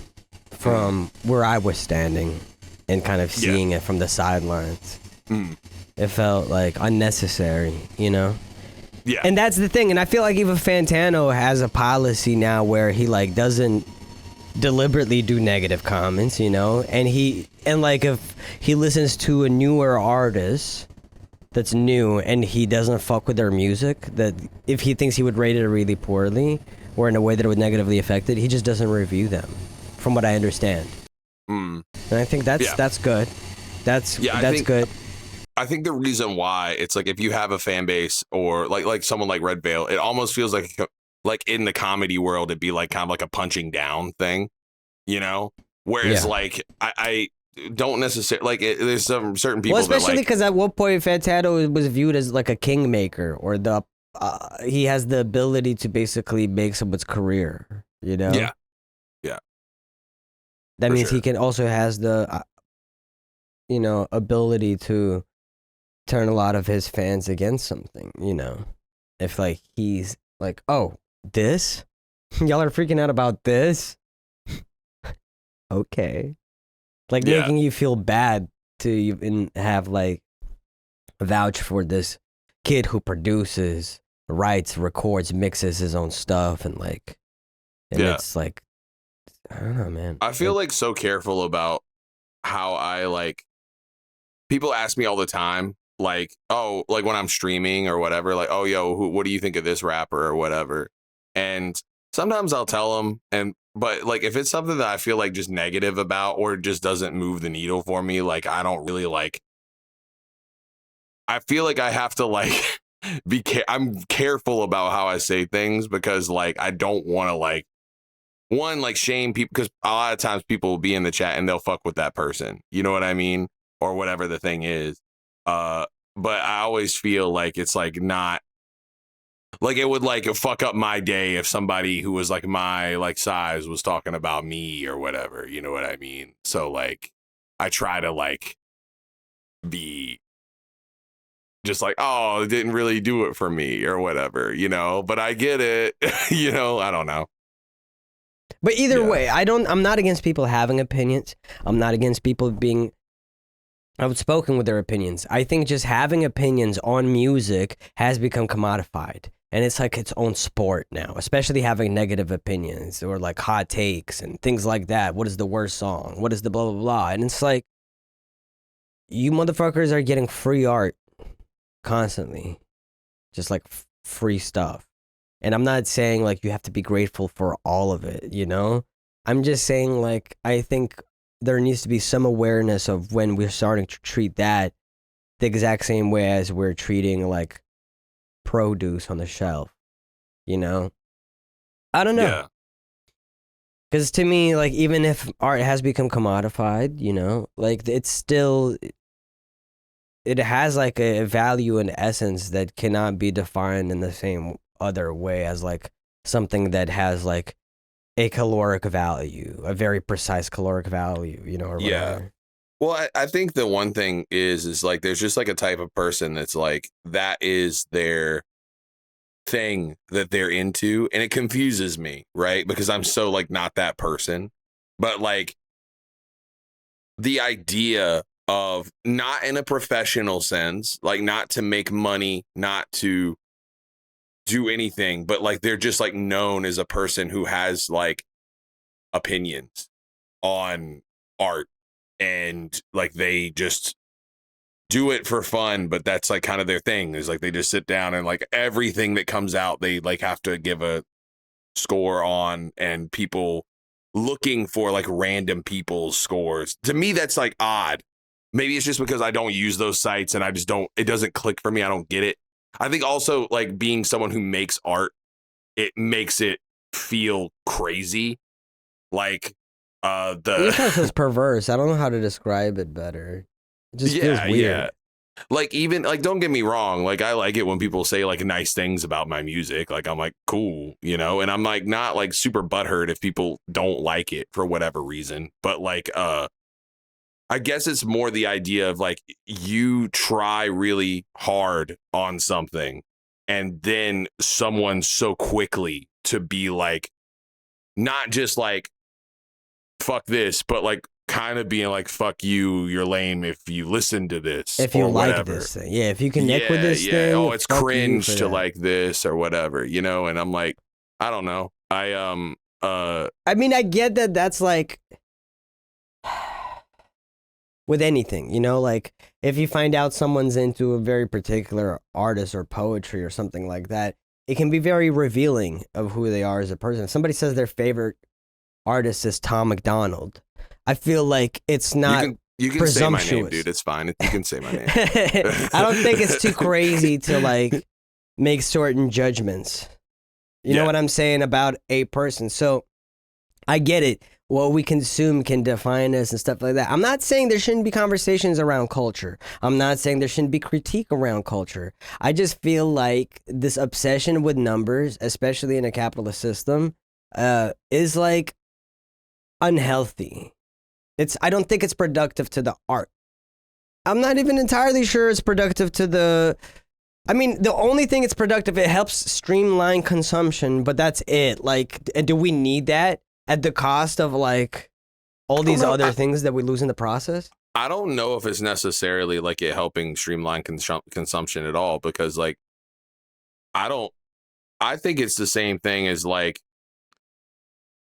[SPEAKER 2] from where I was standing and kind of seeing it from the sidelines. It felt like unnecessary, you know?
[SPEAKER 1] Yeah.
[SPEAKER 2] And that's the thing. And I feel like even Fantano has a policy now where he like doesn't deliberately do negative comments, you know? And like if he listens to a newer artist that's new and he doesn't fuck with their music, that if he thinks he would rate it really poorly or in a way that it would negatively affect it, he just doesn't review them, from what I understand. And I think that's good. That's good.
[SPEAKER 1] I think the reason why it's like if you have a fan base or like someone like Red Veil, it almost feels like in the comedy world, it'd be like kind of like a punching down thing, you know? Whereas like I don't necessarily like there's some certain people.
[SPEAKER 2] Well, especially
[SPEAKER 1] because
[SPEAKER 2] at one point Fantano was viewed as like a kingmaker, or he has the ability to basically make someone's career, you know?
[SPEAKER 1] Yeah.
[SPEAKER 2] That means he can also has the, ability to turn a lot of his fans against something, you know? If like he's like, oh, this? Y'all are freaking out about this? Okay. Like making you feel bad to even have like vouch for this kid who produces, writes, records, mixes his own stuff, and it's like, I don't know, man.
[SPEAKER 1] I feel like so careful about how I like. People ask me all the time, like, oh, like when I'm streaming or whatever, like, oh, yo, what do you think of this rapper or whatever? And sometimes I'll tell them, but like if it's something that I feel like just negative about or just doesn't move the needle for me, like I don't really like. I feel like I have to like I'm careful about how I say things because like I don't want to like shame people, because a lot of times people will be in the chat and they'll fuck with that person, you know what I mean, or whatever the thing is. But I always feel like it's like not like it would like fuck up my day if somebody who was like my like size was talking about me or whatever, you know what I mean? So like I try to like be just like, oh, it didn't really do it for me or whatever, you know, but I get it. You know, I don't know.
[SPEAKER 2] But either way, I'm not against people having opinions. I'm not against people being outspoken with their opinions. I think just having opinions on music has become commodified. And it's like its own sport now, especially having negative opinions or like hot takes and things like that. What is the worst song? What is the blah, blah, blah? And it's like, you motherfuckers are getting free art constantly. Just like free stuff. And I'm not saying like you have to be grateful for all of it, you know? I'm just saying like I think there needs to be some awareness of when we're starting to treat that the exact same way as we're treating like produce on the shelf, you know? I don't know.
[SPEAKER 1] Yeah.
[SPEAKER 2] Because to me, like, even if art has become commodified, you know, like it's still, it has like a value and essence that cannot be defined in the same other way as like something that has like a caloric value, a very precise caloric value, you know, or whatever.
[SPEAKER 1] Yeah. Well, I think the one thing is like there's just like a type of person that's like that is their thing that they're into, and it confuses me, right? Because I'm so like not that person. But like the idea of not in a professional sense, like not to make money, not to do anything, but like they're just like known as a person who has like opinions on art, and like they just do it for fun, but that's like kind of their thing. Is like they just sit down and like everything that comes out they like have to give a score on, and people looking for like random people's scores. To me that's like odd. Maybe it's just because I don't use those sites and I just don't, it doesn't click for me. I don't get it. I think also like being someone who makes art, it makes it feel crazy. Like
[SPEAKER 2] it's perverse. I don't know how to describe it better. It just feels weird. Yeah.
[SPEAKER 1] Like even like don't get me wrong, like I like it when people say like nice things about my music. Like I'm like cool, you know, and I'm like not like super butthurt if people don't like it for whatever reason. But like I guess it's more the idea of like you try really hard on something and then someone so quickly to be like, not just like, fuck this, but like kind of being like, fuck you, you're lame if you listen to this.
[SPEAKER 2] If you
[SPEAKER 1] or
[SPEAKER 2] like
[SPEAKER 1] whatever.
[SPEAKER 2] this thing. Yeah, if you connect with this thing.
[SPEAKER 1] Oh, it's
[SPEAKER 2] fuck you
[SPEAKER 1] cringe
[SPEAKER 2] for
[SPEAKER 1] to
[SPEAKER 2] that.
[SPEAKER 1] like this or whatever, you know? And I'm like, I don't know.
[SPEAKER 2] I mean, I get that that's like with anything, you know, like if you find out someone's into a very particular artist or poetry or something like that, it can be very revealing of who they are as a person. If somebody says their favorite artist is Tom McDonald, I feel like it's not
[SPEAKER 1] you can say my name,
[SPEAKER 2] presumptuous.
[SPEAKER 1] dude. It's fine. You can say my name.
[SPEAKER 2] I don't think it's too crazy to like make certain judgments. You know what I'm saying about a person. So I get it. What we consume can define us and stuff like that. I'm not saying there shouldn't be conversations around culture. I'm not saying there shouldn't be critique around culture. I just feel like this obsession with numbers, especially in a capitalist system, is like unhealthy. I don't think it's productive to the art. I'm not even entirely sure it's productive to the... I mean, the only thing it's productive, it helps streamline consumption, but that's it. Like, do we need that at the cost of like all these other things that we lose in the process?
[SPEAKER 1] I don't know if it's necessarily like it helping streamline consumption at all, because like, I think it's the same thing as like,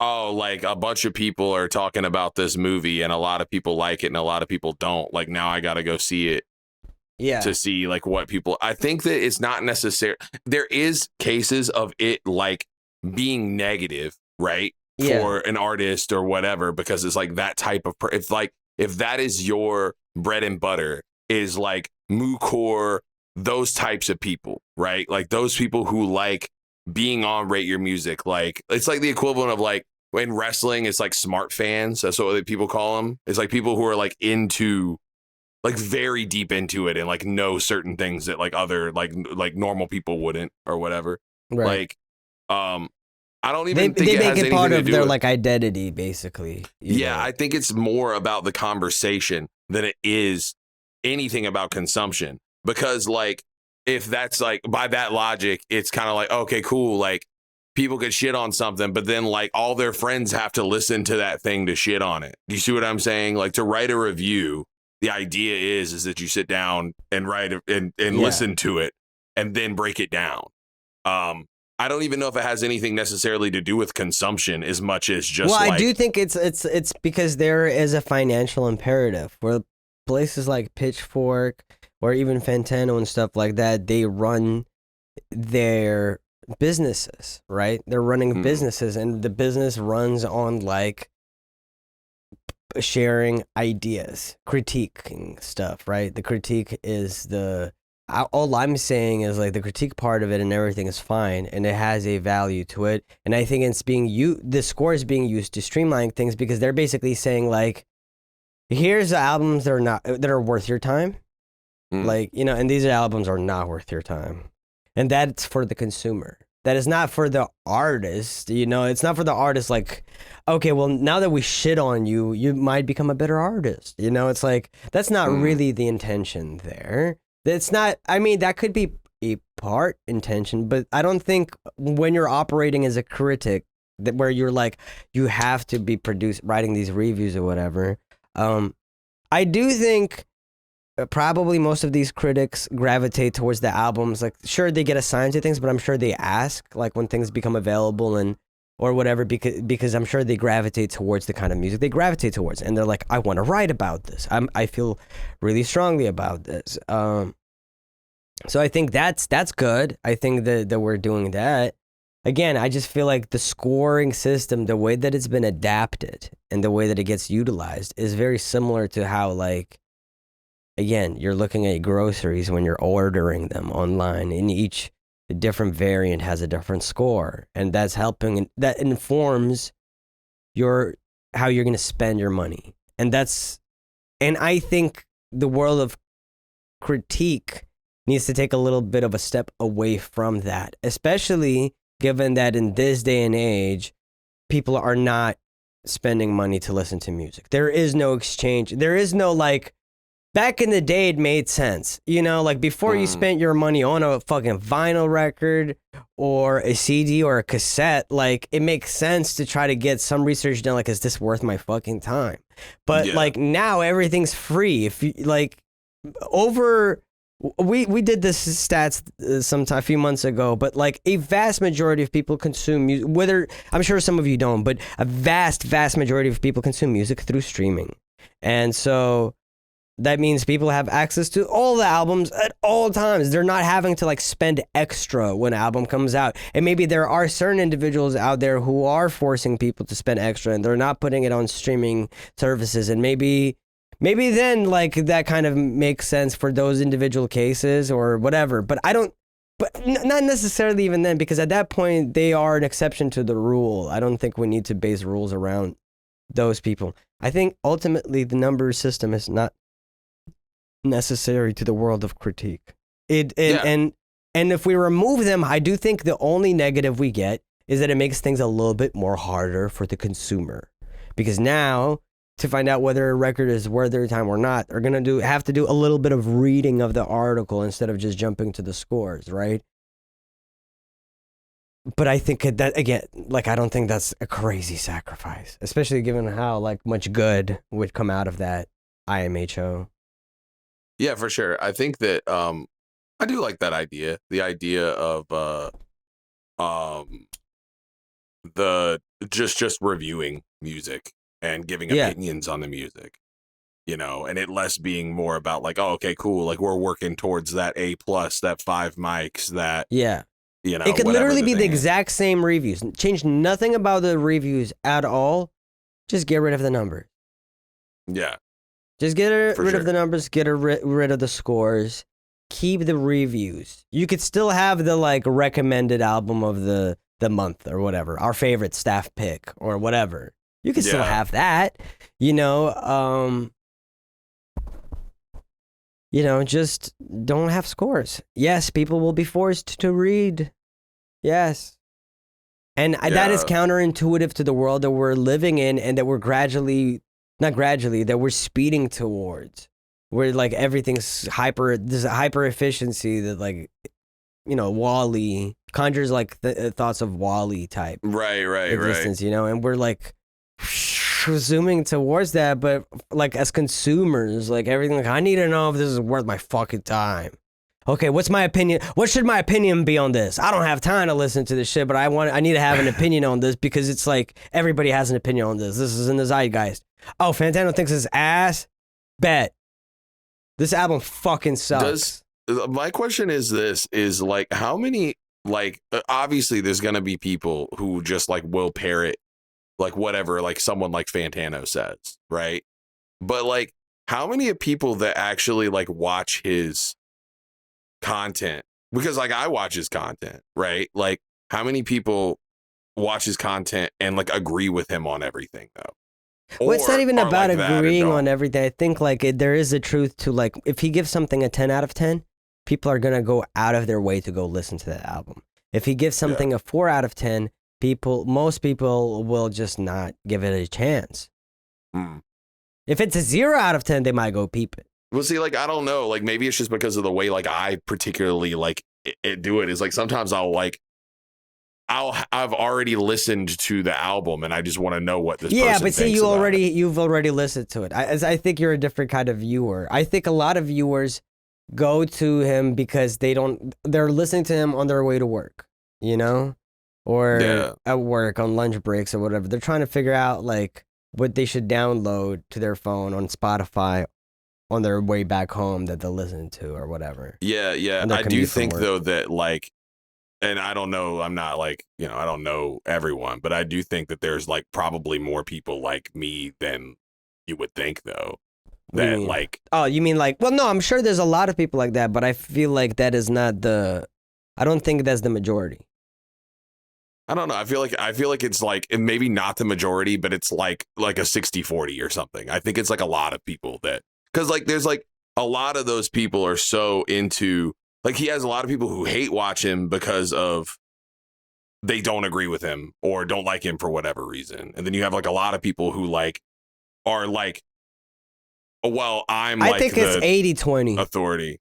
[SPEAKER 1] oh, like a bunch of people are talking about this movie and a lot of people like it and a lot of people don't. Like now I got to go see it.
[SPEAKER 2] Yeah.
[SPEAKER 1] To see like what people, I think that it's not necessary. There is cases of it like being negative, right?
[SPEAKER 2] Yeah.
[SPEAKER 1] For an artist or whatever, because it's like that type of, if that is your bread and butter is like movecore, those types of people, right? Like those people who like being on Rate Your Music, like it's like the equivalent of like in wrestling, it's like smart fans. That's what people call them. It's like people who are like into, like very deep into it and like know certain things that like other like normal people wouldn't or whatever.
[SPEAKER 2] Right.
[SPEAKER 1] Like, I don't even think
[SPEAKER 2] they
[SPEAKER 1] it
[SPEAKER 2] make
[SPEAKER 1] has
[SPEAKER 2] it part
[SPEAKER 1] anything
[SPEAKER 2] of
[SPEAKER 1] to do
[SPEAKER 2] their
[SPEAKER 1] with,
[SPEAKER 2] like identity, basically.
[SPEAKER 1] Yeah, I think it's more about the conversation than it is anything about consumption. Because like, if that's like by that logic, it's kind of like, okay, cool. Like people could shit on something, but then like all their friends have to listen to that thing to shit on it. Do you see what I'm saying? Like to write a review, the idea is that you sit down and write and listen to it and then break it down. I don't even know if it has anything necessarily to do with consumption as much as just
[SPEAKER 2] well,
[SPEAKER 1] like...
[SPEAKER 2] I do think it's because there is a financial imperative where places like Pitchfork or even Fantano and stuff like that, they run their businesses, right? They're running businesses, and the business runs on like sharing ideas, critiquing stuff, right? The critique is all I'm saying is like the critique part of it and everything is fine, and it has a value to it. And I think it's the score is being used to streamline things because they're basically saying like, here's the albums that are worth your time. Like, you know, and these albums are not worth your time. And that's for the consumer. That is not for the artist, you know, it's not for the artist like, okay, well, now that we shit on you, you might become a better artist. You know, it's like, that's not really the intention there. It's not, I mean, that could be a part intention, but I don't think when you're operating as a critic, that where you're like, you have to be writing these reviews or whatever. I do think probably most of these critics gravitate towards the albums. Like, sure, they get assigned to things, but I'm sure they ask, like, when things become available or whatever, because I'm sure they gravitate towards the kind of music they gravitate towards. And they're like, I want to write about this. I feel really strongly about this. So I think that's good. I think that we're doing that. Again, I just feel like the scoring system, the way that it's been adapted and the way that it gets utilized is very similar to how, like, again, you're looking at groceries when you're ordering them online, and each different variant has a different score, and that informs how you're going to spend your money. And I think the world of critique needs to take a little bit of a step away from that, especially given that in this day and age, people are not spending money to listen to music. There is no exchange. There is no like, back in the day, it made sense. You know, like before you spent your money on a fucking vinyl record or a CD or a cassette, like it makes sense to try to get some research done. Like, is this worth my fucking time? But like now everything's free. If you like we did this stats sometime a few months ago, but like a vast majority of people consume music, whether I'm sure some of you don't, but a vast majority of people consume music through streaming. And so that means people have access to all the albums at all times. They're not having to like spend extra when an album comes out. And maybe there are certain individuals out there who are forcing people to spend extra and they're not putting it on streaming services. And maybe then like that kind of makes sense for those individual cases or whatever. But not necessarily even then, because at that point they are an exception to the rule. I don't think we need to base rules around those people. I think ultimately the number system is not necessary to the world of critique. And if we remove them, I do think the only negative we get is that it makes things a little bit more harder for the consumer, because now to find out whether a record is worth their time or not, they're gonna have to do a little bit of reading of the article instead of just jumping to the scores, right? But I think that, again, like I don't think that's a crazy sacrifice, especially given how like much good would come out of that IMHO.
[SPEAKER 1] Yeah, for sure. I think that I do like that idea. The idea of the just reviewing music and giving opinions on the music, you know, and it less being more about like, oh, okay, cool, like we're working towards that A+, that 5 mics, that you know,
[SPEAKER 2] it could literally be the exact same reviews. Change nothing about the reviews at all. Just get rid of the numbers.
[SPEAKER 1] Yeah.
[SPEAKER 2] Just get rid of the numbers, get rid of the scores, keep the reviews. You could still have the like recommended album of the month or whatever, our favorite staff pick or whatever. You could still have that, you know, just don't have scores. Yes, people will be forced to read. Yes. And that is counterintuitive to the world that we're living in and that we're that we're speeding towards, where like everything's there's a hyper efficiency that like, you know, WALL-E conjures like the thoughts of WALL-E type existence, you know, and we're like zooming towards that. But like as consumers, like everything, like I need to know if this is worth my fucking time. Okay, what's my opinion? What should my opinion be on this? I don't have time to listen to this shit, but I need to have an opinion on this because it's like everybody has an opinion on this. This is in the zeitgeist. Oh, Fantano thinks it's ass? Bet. This album fucking sucks.
[SPEAKER 1] My question is this, is like how many, like obviously there's going to be people who just like will parrot like whatever, like someone like Fantano says, right? But like how many of people that actually like watch his content, because like I watch his content, right? Like how many people watch his content and like agree with him on everything though?
[SPEAKER 2] Well, it's not even about like agreeing on everything. I think like there is a truth to like, if he gives something a 10 out of 10, people are going to go out of their way to go listen to that album. If he gives something a 4 out of 10, most people will just not give it a chance. If it's a 0 out of 10, they might go peep it.
[SPEAKER 1] Well, see, like, I don't know, like maybe it's just because of the way like I particularly like do it is like sometimes I've already listened to the album and I just want to know what this person
[SPEAKER 2] but see,
[SPEAKER 1] thinks
[SPEAKER 2] you've already listened to it. I think you're a different kind of viewer. I think a lot of viewers go to him because they're listening to him on their way to work, you know, or at work on lunch breaks or whatever. They're trying to figure out like what they should download to their phone on Spotify on their way back home that they'll listen to or whatever.
[SPEAKER 1] Yeah. I do think though that like, and I don't know, I'm not like, you know, I don't know everyone, but I do think that there's like probably more people like me than you would think though. That like,
[SPEAKER 2] oh, you mean like, well, no, I'm sure there's a lot of people like that, but I feel like that is not I don't think that's the majority.
[SPEAKER 1] I don't know. I feel like it's like maybe not the majority, but it's like a 60-40 or something. I think it's like a lot of people that, because like there's like a lot of those people are so into, like he has a lot of people who hate watch him because of they don't agree with him or don't like him for whatever reason. And then you have like a lot of people who like are like, oh, well, I
[SPEAKER 2] think it's 80-20
[SPEAKER 1] authority.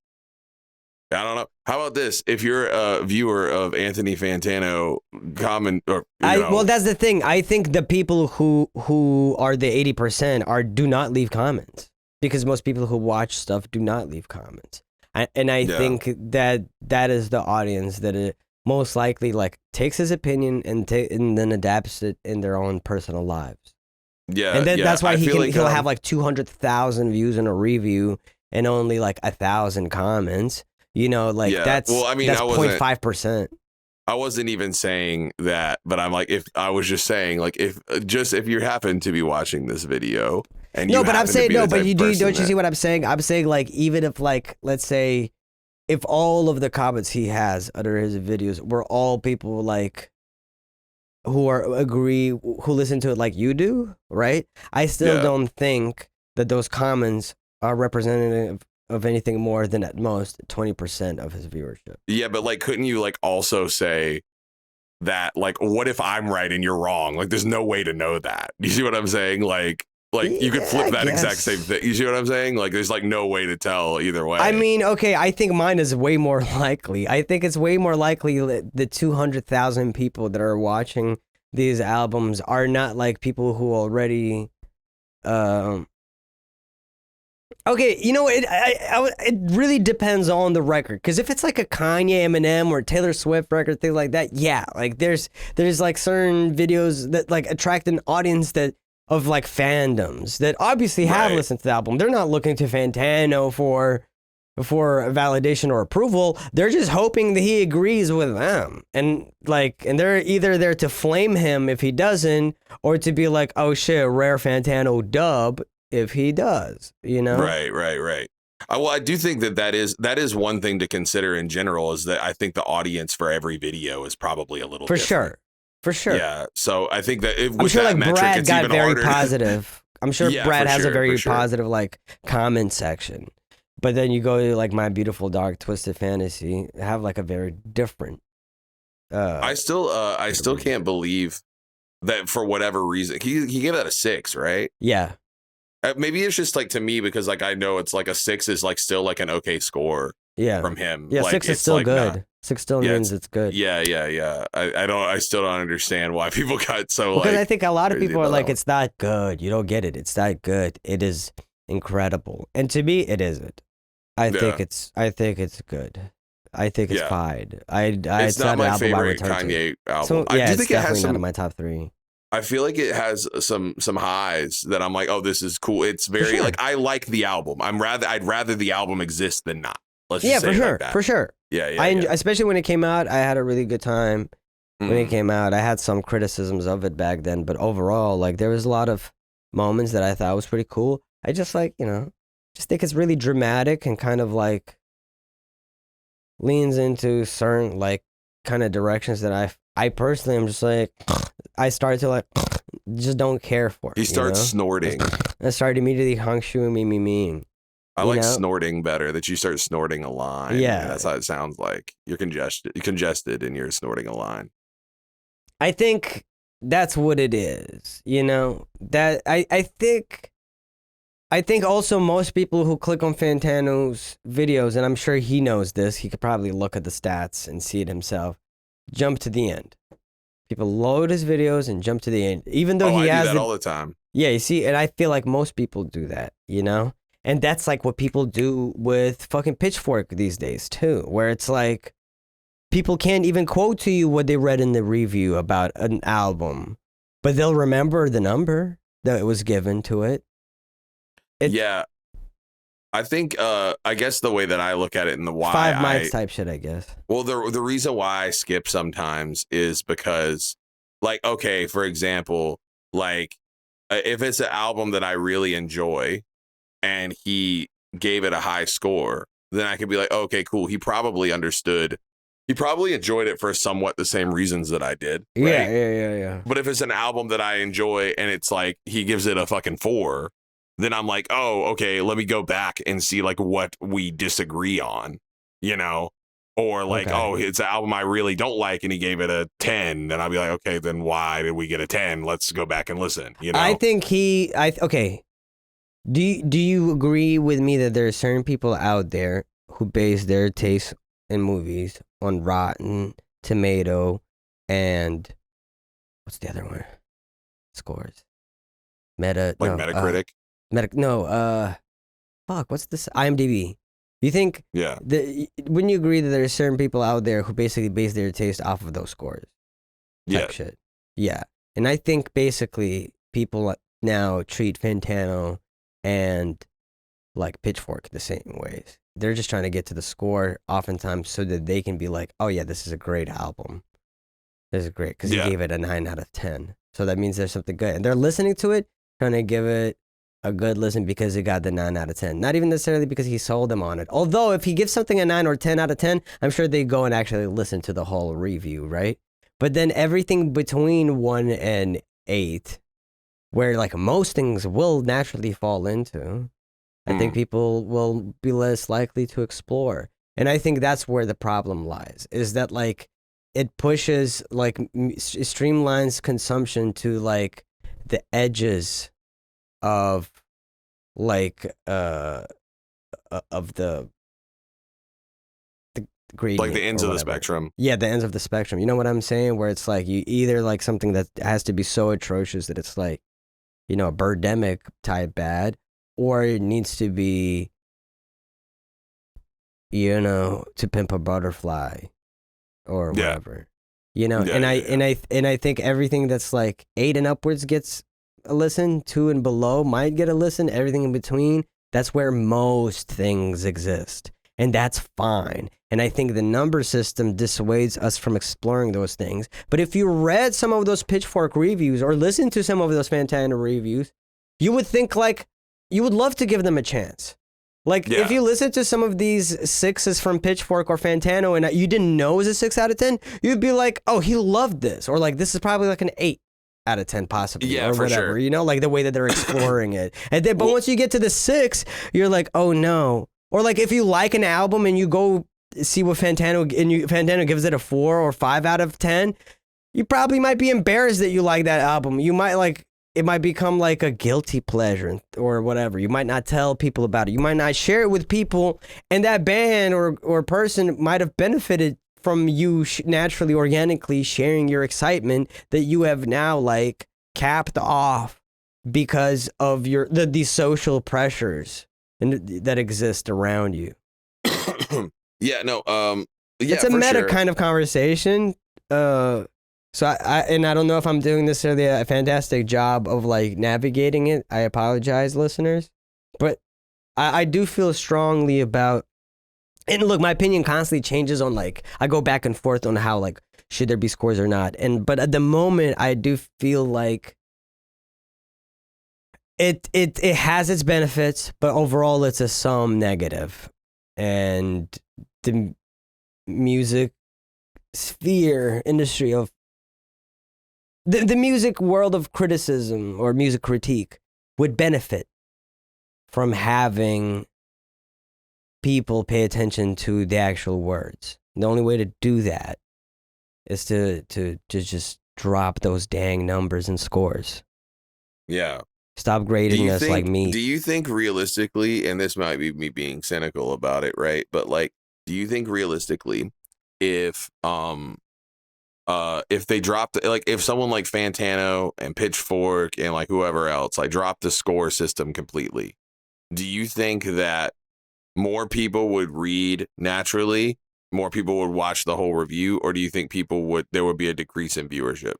[SPEAKER 1] I don't know. How about this? If you're a viewer of Anthony Fantano, comment or
[SPEAKER 2] well, that's the thing. I think the people who are the 80% do not leave comments, because most people who watch stuff do not leave comments. I think that is the audience that it most likely like takes his opinion and then adapts it in their own personal lives.
[SPEAKER 1] Yeah,
[SPEAKER 2] and then that's why he'll have like 200,000 views in a review and only like 1,000 comments. You know, like that's 0.5%.
[SPEAKER 1] I wasn't even saying that, but I'm like, if I was just saying, like, if you happen to be watching this video and you
[SPEAKER 2] but I'm saying but you don't you see what I'm saying? I'm saying like, even if like, let's say, if all of the comments he has under his videos were all people like who listen to it like you do, right? I still don't think that those comments are representative of anything more than at most 20% of his viewership.
[SPEAKER 1] Yeah, but like, couldn't you like also say that like, what if I'm right and you're wrong? Like, there's no way to know that. You see what I'm saying? Like you could flip that exact same thing. You see what I'm saying? Like, there's like no way to tell either way.
[SPEAKER 2] I mean, okay, I think mine is way more likely. I think it's way more likely that the 200,000 people that are watching these albums are not like people who already okay, you know, it really depends on the record. Because if it's like a Kanye, Eminem, or Taylor Swift record, things like that, yeah, like there's like certain videos that like attract an audience of like fandoms that obviously have listened to the album. They're not looking to Fantano for validation or approval. They're just hoping that he agrees with them, and they're either there to flame him if he doesn't, or to be like, oh shit, rare Fantano dub if he does, you know?
[SPEAKER 1] Right. Well, I do think that is one thing to consider in general, is that I think the audience for every video is probably a little different. For sure. Yeah. So I think that
[SPEAKER 2] I'm sure like Brad got very positive. I'm sure Brad has a very positive like comment section. But then you go to like My Beautiful Dark Twisted Fantasy, have like a very different.
[SPEAKER 1] I still can't believe that for whatever reason he gave that a 6, right?
[SPEAKER 2] Yeah.
[SPEAKER 1] Maybe it's just like, to me, because like I know it's like a 6 is like still like an okay score.
[SPEAKER 2] Yeah.
[SPEAKER 1] From him.
[SPEAKER 2] Yeah,
[SPEAKER 1] like,
[SPEAKER 2] 6 is still like good. 6 still means it's good.
[SPEAKER 1] Yeah. I still don't understand why people got so
[SPEAKER 2] because I think a lot of people are like, it's not good. You don't get it. It's not good. It is incredible. And to me, it isn't. I think it's good. I think it's fine. It's
[SPEAKER 1] not my favorite Kanye album.
[SPEAKER 2] So, yeah,
[SPEAKER 1] I do think it has
[SPEAKER 2] not in my top 3.
[SPEAKER 1] I feel like it has some highs that I'm like, oh, this is cool. It's very like, I like the album. I'd rather the album exist than not. Let's just say
[SPEAKER 2] for sure.
[SPEAKER 1] Yeah.
[SPEAKER 2] Especially when it came out, I had a really good time when it came out. I had some criticisms of it back then, but overall, like, there was a lot of moments that I thought was pretty cool. I just like, just think it's really dramatic and kind of like leans into certain like kind of directions that I personally am just like, I started to like just don't care for.
[SPEAKER 1] He starts snorting.
[SPEAKER 2] I started immediately Hangshu me.
[SPEAKER 1] I like snorting better, that you start snorting a line.
[SPEAKER 2] Yeah.
[SPEAKER 1] That's how it sounds like. You're congested and you're snorting a line.
[SPEAKER 2] I think that's what it is. That I think also most people who click on Fantano's videos, and I'm sure he knows this, he could probably look at the stats and see it himself, jump to the end. People load his videos and jump to the end, even though he has
[SPEAKER 1] do that all the time.
[SPEAKER 2] Yeah, you see, and I feel like most people do that, And that's like what people do with fucking Pitchfork these days too, where it's like people can't even quote to you what they read in the review about an album, but they'll remember the number that was given to it.
[SPEAKER 1] Yeah. I think, I guess the way that I look at it and the why
[SPEAKER 2] 5 mics type shit, I guess.
[SPEAKER 1] Well, the reason why I skip sometimes is because, like, okay, for example, like, if it's an album that I really enjoy and he gave it a high score, then I could be like, okay, cool. He probably understood. He probably enjoyed it for somewhat the same reasons that I did. Right?
[SPEAKER 2] Yeah.
[SPEAKER 1] But if it's an album that I enjoy and it's like he gives it a fucking 4, then I'm like, oh, okay, let me go back and see like what we disagree on, Or like,
[SPEAKER 2] Okay.
[SPEAKER 1] oh, it's an album I really don't like, and he gave it a 10. Then I'll be like, okay, then why did we get a 10? Let's go back and listen. You know,
[SPEAKER 2] I think okay. Do you agree with me that there are certain people out there who base their taste in movies on Rotten Tomato and what's the other one? Scores.
[SPEAKER 1] Metacritic.
[SPEAKER 2] Fuck, what's this? IMDb. You think
[SPEAKER 1] Yeah.
[SPEAKER 2] wouldn't you agree that there are certain people out there who basically base their taste off of those scores?
[SPEAKER 1] Yeah.
[SPEAKER 2] Shit. Yeah. And I think basically people now treat Fantano and like Pitchfork the same ways. They're just trying to get to the score oftentimes so that they can be like, oh yeah, this is a great album. This is great because he gave it a 9 out of 10. So that means there's something good. And they're listening to it, trying to give it a good listen because it got the 9 out of 10. Not even necessarily because he sold them on it. Although if he gives something a 9 or 10 out of 10, I'm sure they go and actually listen to the whole review, right? But then everything between 1 and 8, where like most things will naturally fall into, I think people will be less likely to explore. And I think that's where the problem lies, is that like it pushes like streamlines consumption to like the edges of like of the gradient,
[SPEAKER 1] Like the ends of the spectrum.
[SPEAKER 2] Yeah, the ends of the spectrum. You know what I'm saying? Where it's like you either like something that has to be so atrocious that it's like, you know, a Birdemic type bad, or it needs to be, you know, To Pimp a Butterfly or whatever. You know, and I think everything that's like 8 and upwards gets a listen, 2 and below might get a listen, everything in between, that's where most things exist. And that's fine. And I think the number system dissuades us from exploring those things. But if you read some of those Pitchfork reviews or listened to some of those Fantano reviews, you would think like, you would love to give them a chance. Like, if you listen to some of these 6s from Pitchfork or Fantano and you didn't know it was a 6 out of 10, you'd be like, oh, he loved this. Or like, this is probably like an 8 out of 10 possibly.
[SPEAKER 1] Yeah,
[SPEAKER 2] or
[SPEAKER 1] for
[SPEAKER 2] whatever,
[SPEAKER 1] sure.
[SPEAKER 2] you know, like the way that they're exploring it. And then, but once you get to the 6, you're like, oh no. Or like if you like an album and you go see what Fantano gives it a 4 or 5 out of 10, you probably might be embarrassed that you like that album. You might like, it might become like a guilty pleasure or whatever. You might not tell people about it. You might not share it with people, and that band or person might have benefited from you naturally, organically sharing your excitement that you have now like capped off because of these social pressures that exist around you. It's a meta kind of conversation. So I don't know if I'm doing necessarily a fantastic job of like navigating it. I apologize, listeners, but I do feel strongly about. And look, my opinion constantly changes on like, I go back and forth on how like, should there be scores or not? But at the moment I do feel like it has its benefits, but overall it's a sum negative. And the music sphere industry of the music world of criticism or music critique would benefit from having people pay attention to the actual words. The only way to do that is to just drop those dang numbers and scores.
[SPEAKER 1] Yeah.
[SPEAKER 2] Stop grading us like me.
[SPEAKER 1] Do you think realistically, and this might be me being cynical about it, right? But like, do you think realistically, if they dropped, like if someone like Fantano and Pitchfork and like whoever else, like dropped the score system completely, do you think that more people would read naturally, more people would watch the whole review, or do you think there would be a decrease in viewership?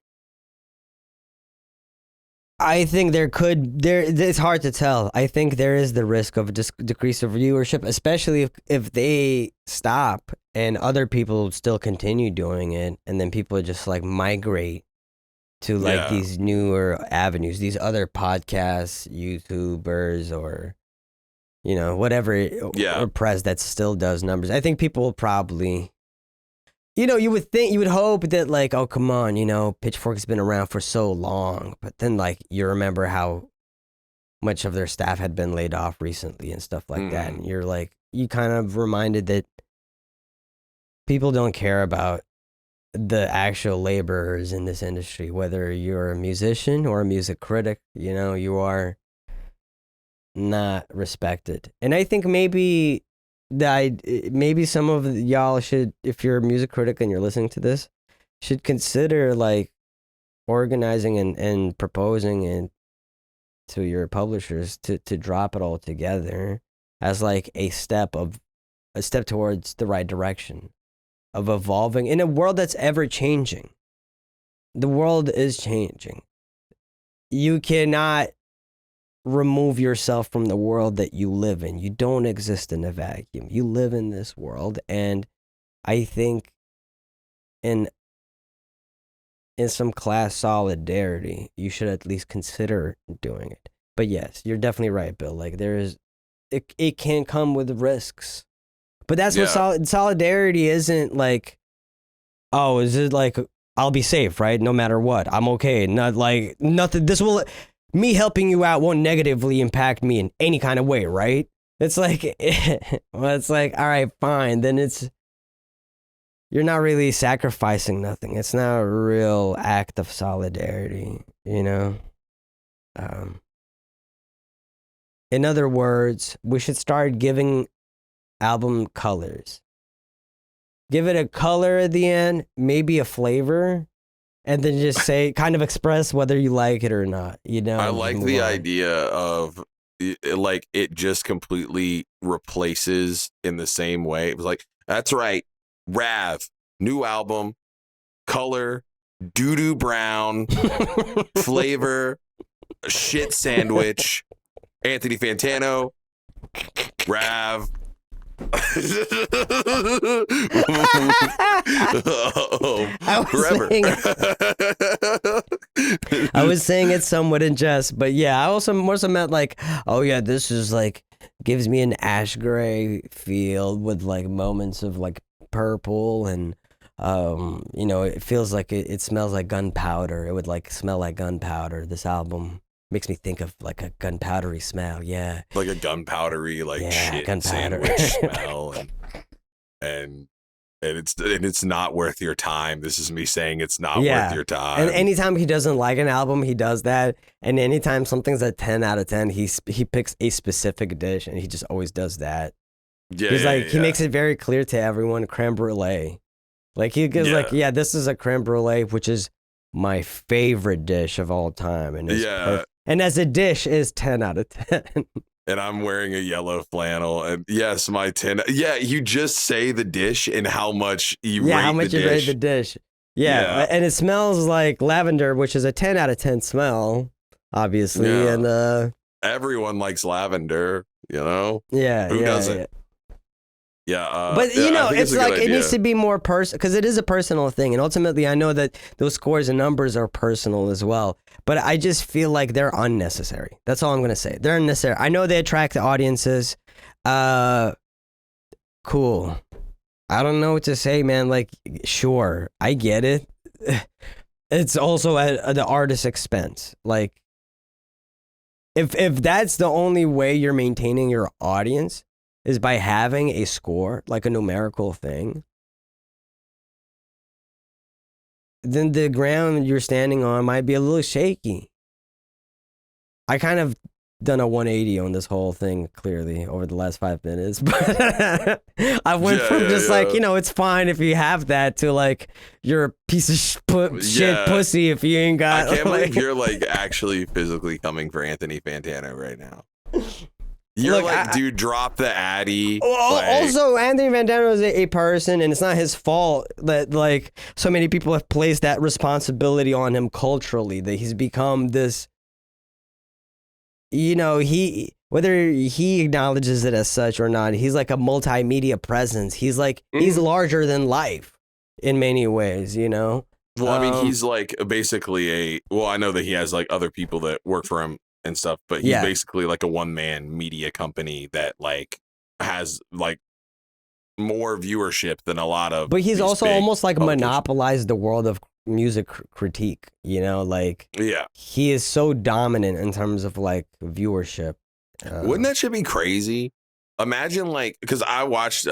[SPEAKER 2] I think it's hard to tell. I think there is the risk of decrease of viewership, especially if they stop and other people still continue doing it, and then people just like migrate to like these newer avenues, these other podcasts, YouTubers, or you know, whatever, or press that still does numbers. I think people will probably, you know, you would hope that like, oh, come on, you know, Pitchfork's been around for so long, but then like you remember how much of their staff had been laid off recently and stuff like that. And you're like, you kind of reminded that people don't care about the actual laborers in this industry, whether you're a musician or a music critic. You are not respected. And I think maybe some of y'all should, if you're a music critic and you're listening to this, should consider like organizing and proposing and to your publishers to drop it all together as like a step towards the right direction of evolving in a world that's ever changing. The world is changing. You cannot remove yourself from the world that you live in. You don't exist in a vacuum. You live in this world, and I think in some class solidarity, you should at least consider doing it. But yes, you're definitely right, Bill. Like it can come with risks. But that's what solidarity isn't like. Oh, is it like I'll be safe, right? No matter what, I'm okay. Not like nothing. Me helping you out won't negatively impact me in any kind of way, right? It's like, it's like, all right, fine. Then you're not really sacrificing nothing. It's not a real act of solidarity, In other words, we should start giving album colors. Give it a color at the end, maybe a flavor, and then just say, kind of express whether you like it or not.
[SPEAKER 1] I like the idea of like it just completely replaces in the same way. It was like, that's right, Rav, new album, color, doo-doo brown, flavor, shit sandwich, Anthony Fantano, Rav. Forever.
[SPEAKER 2] I was saying it somewhat in jest, but yeah, I also meant like, oh yeah, this is like gives me an ash gray feel with like moments of like purple and it feels like it smells like gunpowder. It would like smell like gunpowder. This album makes me think of like a gunpowdery smell. Yeah,
[SPEAKER 1] like a gunpowdery shit
[SPEAKER 2] gunpowder
[SPEAKER 1] sandwich smell, and it's not worth your time. This is me saying it's not worth your time.
[SPEAKER 2] And anytime he doesn't like an album, he does that. And anytime something's a 10 out of 10, he picks a specific dish, and he just always does that.
[SPEAKER 1] Yeah,
[SPEAKER 2] he's he makes it very clear to everyone, creme brulee. Like he goes this is a creme brulee, which is my favorite dish of all time, and and as a dish is 10 out of 10.
[SPEAKER 1] And I'm wearing a yellow flannel, and yes, my 10. Yeah, you just say the dish and how much you rate
[SPEAKER 2] the dish. Yeah, and it smells like lavender, which is a 10 out of 10 smell, obviously. Yeah. And
[SPEAKER 1] everyone likes lavender,
[SPEAKER 2] Yeah,
[SPEAKER 1] who doesn't?
[SPEAKER 2] Yeah.
[SPEAKER 1] Yeah,
[SPEAKER 2] but it's like it needs to be more personal because it is a personal thing, and ultimately, I know that those scores and numbers are personal as well. But I just feel like they're unnecessary. That's all I'm gonna say. They're unnecessary. I know they attract audiences. Cool. I don't know what to say, man. Like, sure, I get it. It's also at the artist's expense. Like, if that's the only way you're maintaining your audience is by having a score, like a numerical thing, then the ground you're standing on might be a little shaky. I kind of done a 180 on this whole thing clearly over the last 5 minutes, but I went from it's fine if you have that to like you're a piece of shit pussy if you ain't got.
[SPEAKER 1] I can't believe you're like actually physically coming for Anthony Fantano right now. You're dude, drop the Addy.
[SPEAKER 2] Also, Anthony Fantano is a person, and it's not his fault that like so many people have placed that responsibility on him culturally. That he's become this. Whether he acknowledges it as such or not, he's like a multimedia presence. He's like he's larger than life in many ways. Well,
[SPEAKER 1] I mean, he's like basically I know that he has like other people that work for him and stuff, but he's basically like a one-man media company that like has like more viewership than a lot of.
[SPEAKER 2] But he's also almost like monopolized the world of music critique. He is so dominant in terms of like viewership.
[SPEAKER 1] Wouldn't that shit be crazy? Imagine because I watched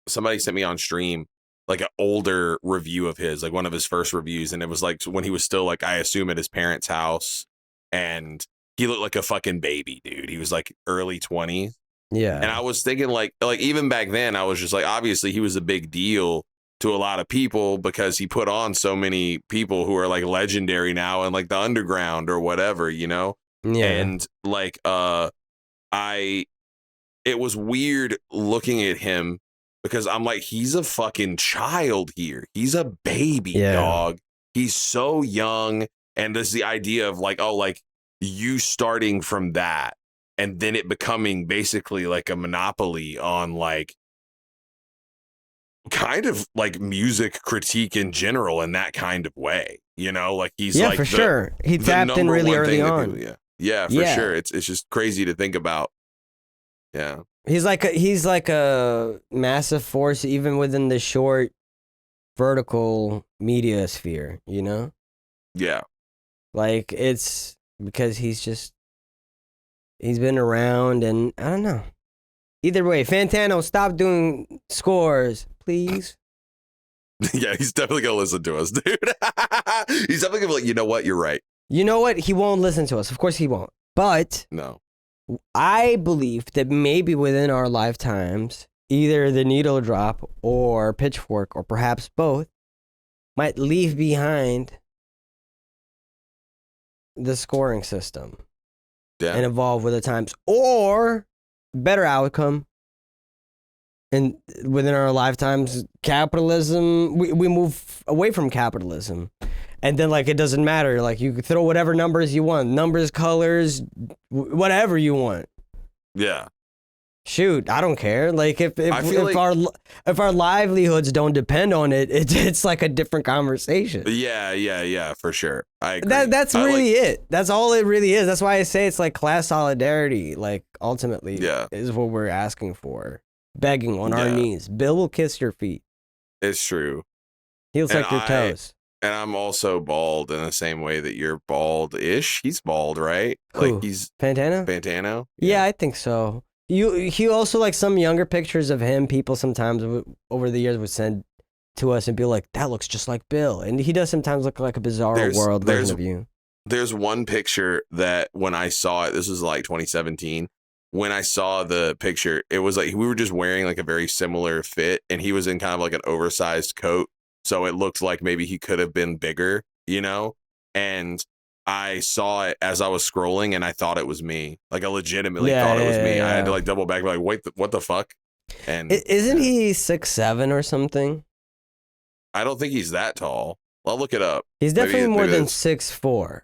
[SPEAKER 1] somebody sent me on stream like an older review of his, like one of his first reviews, and it was like when he was still like I assume at his parents' house, and he looked like a fucking baby, dude. He was like early 20s.
[SPEAKER 2] Yeah.
[SPEAKER 1] And I was thinking like even back then, I was just like, obviously he was a big deal to a lot of people because he put on so many people who are like legendary now in like the underground or whatever, you know?
[SPEAKER 2] Yeah.
[SPEAKER 1] And like, it was weird looking at him because I'm like, he's a fucking child here. He's a baby, dog. He's so young. And there's the idea of like, oh, like you starting from that and then it becoming basically like a monopoly on like kind of like music critique in general in that kind of way, you know, like he's like
[SPEAKER 2] for sure. He tapped in really early on.
[SPEAKER 1] Yeah, for sure. It's just crazy to think about. Yeah.
[SPEAKER 2] He's like a massive force even within the short vertical media sphere, you know?
[SPEAKER 1] Yeah.
[SPEAKER 2] Like it's because he's been around and I don't know. Either way, Fantano, stop doing scores, please.
[SPEAKER 1] Yeah, he's definitely gonna listen to us, dude. He's definitely gonna be like, you know what? You're right.
[SPEAKER 2] You know what? He won't listen to us. Of course he won't. But
[SPEAKER 1] no.
[SPEAKER 2] I believe that maybe within our lifetimes, either the needle drop or Pitchfork or perhaps both might leave behind the scoring system and evolve with the times, or better outcome. And within our lifetimes, capitalism, we move away from capitalism. And then, like, it doesn't matter. Like, you can throw whatever numbers you want. Numbers, colors, whatever you want.
[SPEAKER 1] Yeah.
[SPEAKER 2] Shoot, I don't care. Like, if our livelihoods don't depend on it, it's like a different conversation.
[SPEAKER 1] Yeah, for sure. I agree.
[SPEAKER 2] That's really it. That's all it really is. That's why I say it's like class solidarity. Like, ultimately, is what we're asking for. Begging on our knees. Bill will kiss your feet.
[SPEAKER 1] It's true.
[SPEAKER 2] He'll suck your toes.
[SPEAKER 1] And I'm also bald in the same way that you're bald-ish. He's bald, right?
[SPEAKER 2] Who?
[SPEAKER 1] Like he's
[SPEAKER 2] Fantano?
[SPEAKER 1] Fantano?
[SPEAKER 2] Yeah, I think so. He also, like, some younger pictures of him, people sometimes over the years would send to us and be like, that looks just like Bill. And he does sometimes look like a Bizarro World version of you.
[SPEAKER 1] There's one picture that when I saw it, this was like 2017, when I saw the picture, it was like we were just wearing like a very similar fit and he was in kind of like an oversized coat. So it looked like maybe he could have been bigger, you know? And I saw it as I was scrolling and I thought it was me. Like I legitimately thought it was me.
[SPEAKER 2] Yeah.
[SPEAKER 1] I had to like double back and be like, wait, what the fuck? And
[SPEAKER 2] isn't he 6'7" or something?
[SPEAKER 1] I don't think he's that tall. I'll look it up.
[SPEAKER 2] He's definitely more than 6'4".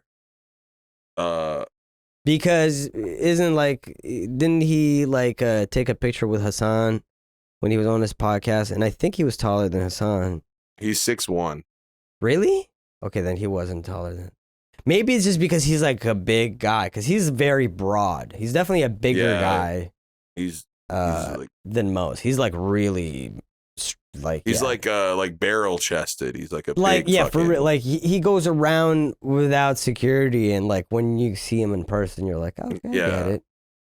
[SPEAKER 2] Because didn't he like take a picture with Hassan when he was on his podcast? And I think he was taller than Hassan.
[SPEAKER 1] He's 6'1".
[SPEAKER 2] Really? Okay, then he wasn't taller than. Maybe it's just because he's like a big guy, because he's very broad. He's definitely a bigger guy.
[SPEAKER 1] He's
[SPEAKER 2] than most. He's like really like
[SPEAKER 1] like barrel chested. He's like a
[SPEAKER 2] like
[SPEAKER 1] big
[SPEAKER 2] for real. Like he goes around without security, and like when you see him in person, you're like, okay, I get it.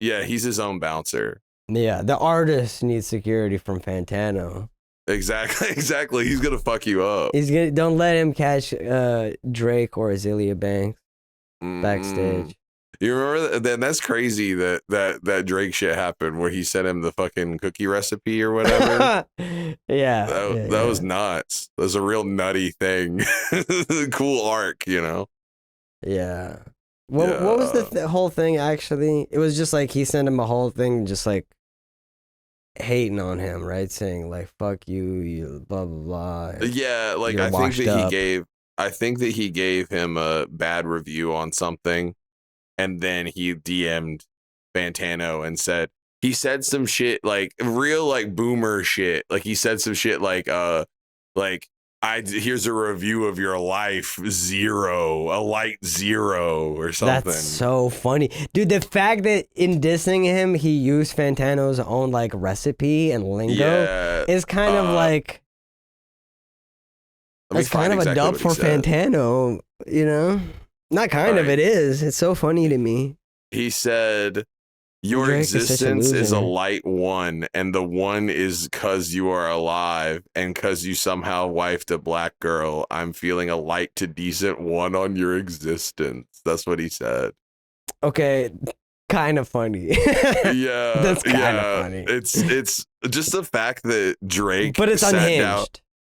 [SPEAKER 1] Yeah, he's his own bouncer.
[SPEAKER 2] Yeah, the artist needs security from Fantano.
[SPEAKER 1] Exactly. He's gonna fuck you up.
[SPEAKER 2] Don't let him catch Drake or Azealia Banks backstage.
[SPEAKER 1] You remember that? That's crazy that Drake shit happened where he sent him the fucking cookie recipe or whatever. That was nuts. That was a real nutty thing. Cool arc, you know.
[SPEAKER 2] Yeah. What was the whole thing actually? It was just like he sent him a whole thing, just like hating on him, right? Saying like "fuck you," blah blah blah.
[SPEAKER 1] Yeah, like I think that he gave him a bad review on something, and then he DM'd Fantano and he said some shit like real like boomer shit. Like he said some shit like here's a review of your life, a light 0 or something.
[SPEAKER 2] That's so funny. Dude, the fact that in dissing him, he used Fantano's own like recipe and lingo is kind of like, that's kind of a dub for Fantano, you know? Not kind of, it is. It's so funny to me.
[SPEAKER 1] He said, Your
[SPEAKER 2] Drake is such a
[SPEAKER 1] existence is a
[SPEAKER 2] loser.
[SPEAKER 1] light one, and the one is because you are alive, and because you somehow wifed a black girl. I'm feeling a light to decent one on your existence. That's what he said.
[SPEAKER 2] Okay, kind of funny.
[SPEAKER 1] Yeah,
[SPEAKER 2] That's kind of funny.
[SPEAKER 1] It's just the fact that Drake,
[SPEAKER 2] But it's
[SPEAKER 1] sat
[SPEAKER 2] unhinged.
[SPEAKER 1] down-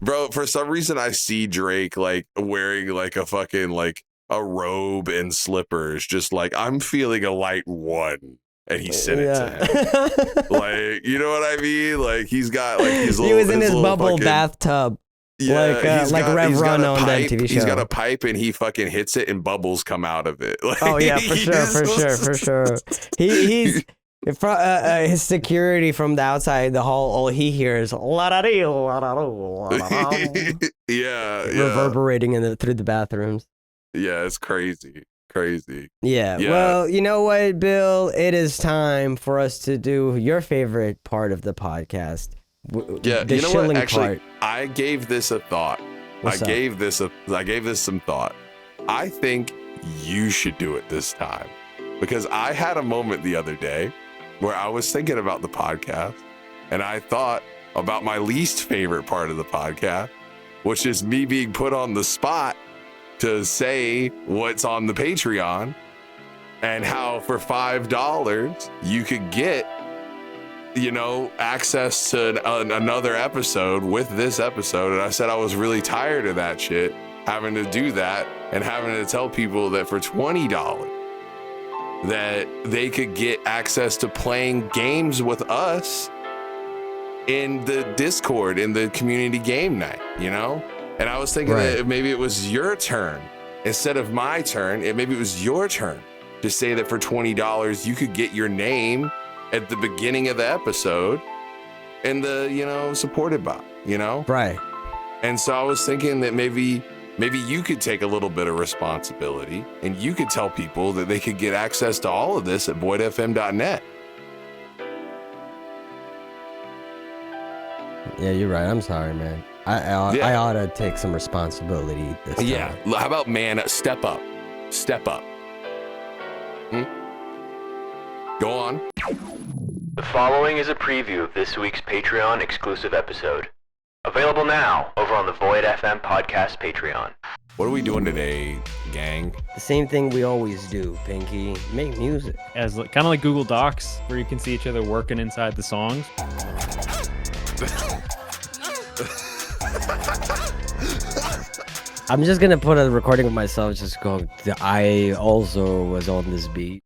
[SPEAKER 1] bro. For some reason, I see Drake like wearing like a fucking like a robe and slippers, just like I'm feeling a light one, and he sent it to him. Like, you know what I mean? Like he's got like his little.
[SPEAKER 2] He was in his
[SPEAKER 1] little
[SPEAKER 2] bubble
[SPEAKER 1] fucking,
[SPEAKER 2] bathtub.
[SPEAKER 1] Yeah,
[SPEAKER 2] like Rev
[SPEAKER 1] he's got
[SPEAKER 2] Run
[SPEAKER 1] a
[SPEAKER 2] on that
[SPEAKER 1] pipe.
[SPEAKER 2] TV
[SPEAKER 1] He's
[SPEAKER 2] show.
[SPEAKER 1] got a pipe and he fucking hits it and bubbles come out of it. Like,
[SPEAKER 2] Oh yeah, for sure. He's his security from the outside the hall. All he hears
[SPEAKER 1] yeah,
[SPEAKER 2] reverberating through the bathrooms.
[SPEAKER 1] Yeah, it's crazy.
[SPEAKER 2] Yeah.
[SPEAKER 1] Yeah.
[SPEAKER 2] Well, you know what, Bill? It is time for us to do your favorite part of the podcast.
[SPEAKER 1] Yeah,
[SPEAKER 2] the
[SPEAKER 1] you know what?
[SPEAKER 2] shilling
[SPEAKER 1] Actually,
[SPEAKER 2] part.
[SPEAKER 1] I gave this a thought.
[SPEAKER 2] What's up?
[SPEAKER 1] I gave this some thought. I think you should do it this time because I had a moment the other day where I was thinking about the podcast and I thought about my least favorite part of the podcast, which is me being put on the spot to say what's on the Patreon and how for $5 you could get, you know, access to another episode with this episode. And I said I was really tired of that shit, having to do that and having to tell people that for $20 that they could get access to playing games with us in the Discord, in the community game night, you know? And I was thinking that maybe it was your turn instead of my turn. Maybe it was your turn to say that for $20 you could get your name at the beginning of the episode and the, you know, supported by, you know?
[SPEAKER 2] Right.
[SPEAKER 1] And so I was thinking that maybe you could take a little bit of responsibility and you could tell people that they could get access to all of this at voidfm.net.
[SPEAKER 2] Yeah, you're right. I'm sorry, man. I ought to take some responsibility this time.
[SPEAKER 1] Yeah. How about, man, step up. Go on.
[SPEAKER 4] The following is a preview of this week's Patreon exclusive episode. Available now over on the Void FM podcast Patreon.
[SPEAKER 1] What are we doing today, gang?
[SPEAKER 2] The same thing we always do, Pinky. Make music.
[SPEAKER 5] As kind of like Google Docs, where you can see each other working inside the songs.
[SPEAKER 2] I'm just gonna put a recording of myself just going, I also was on this beat.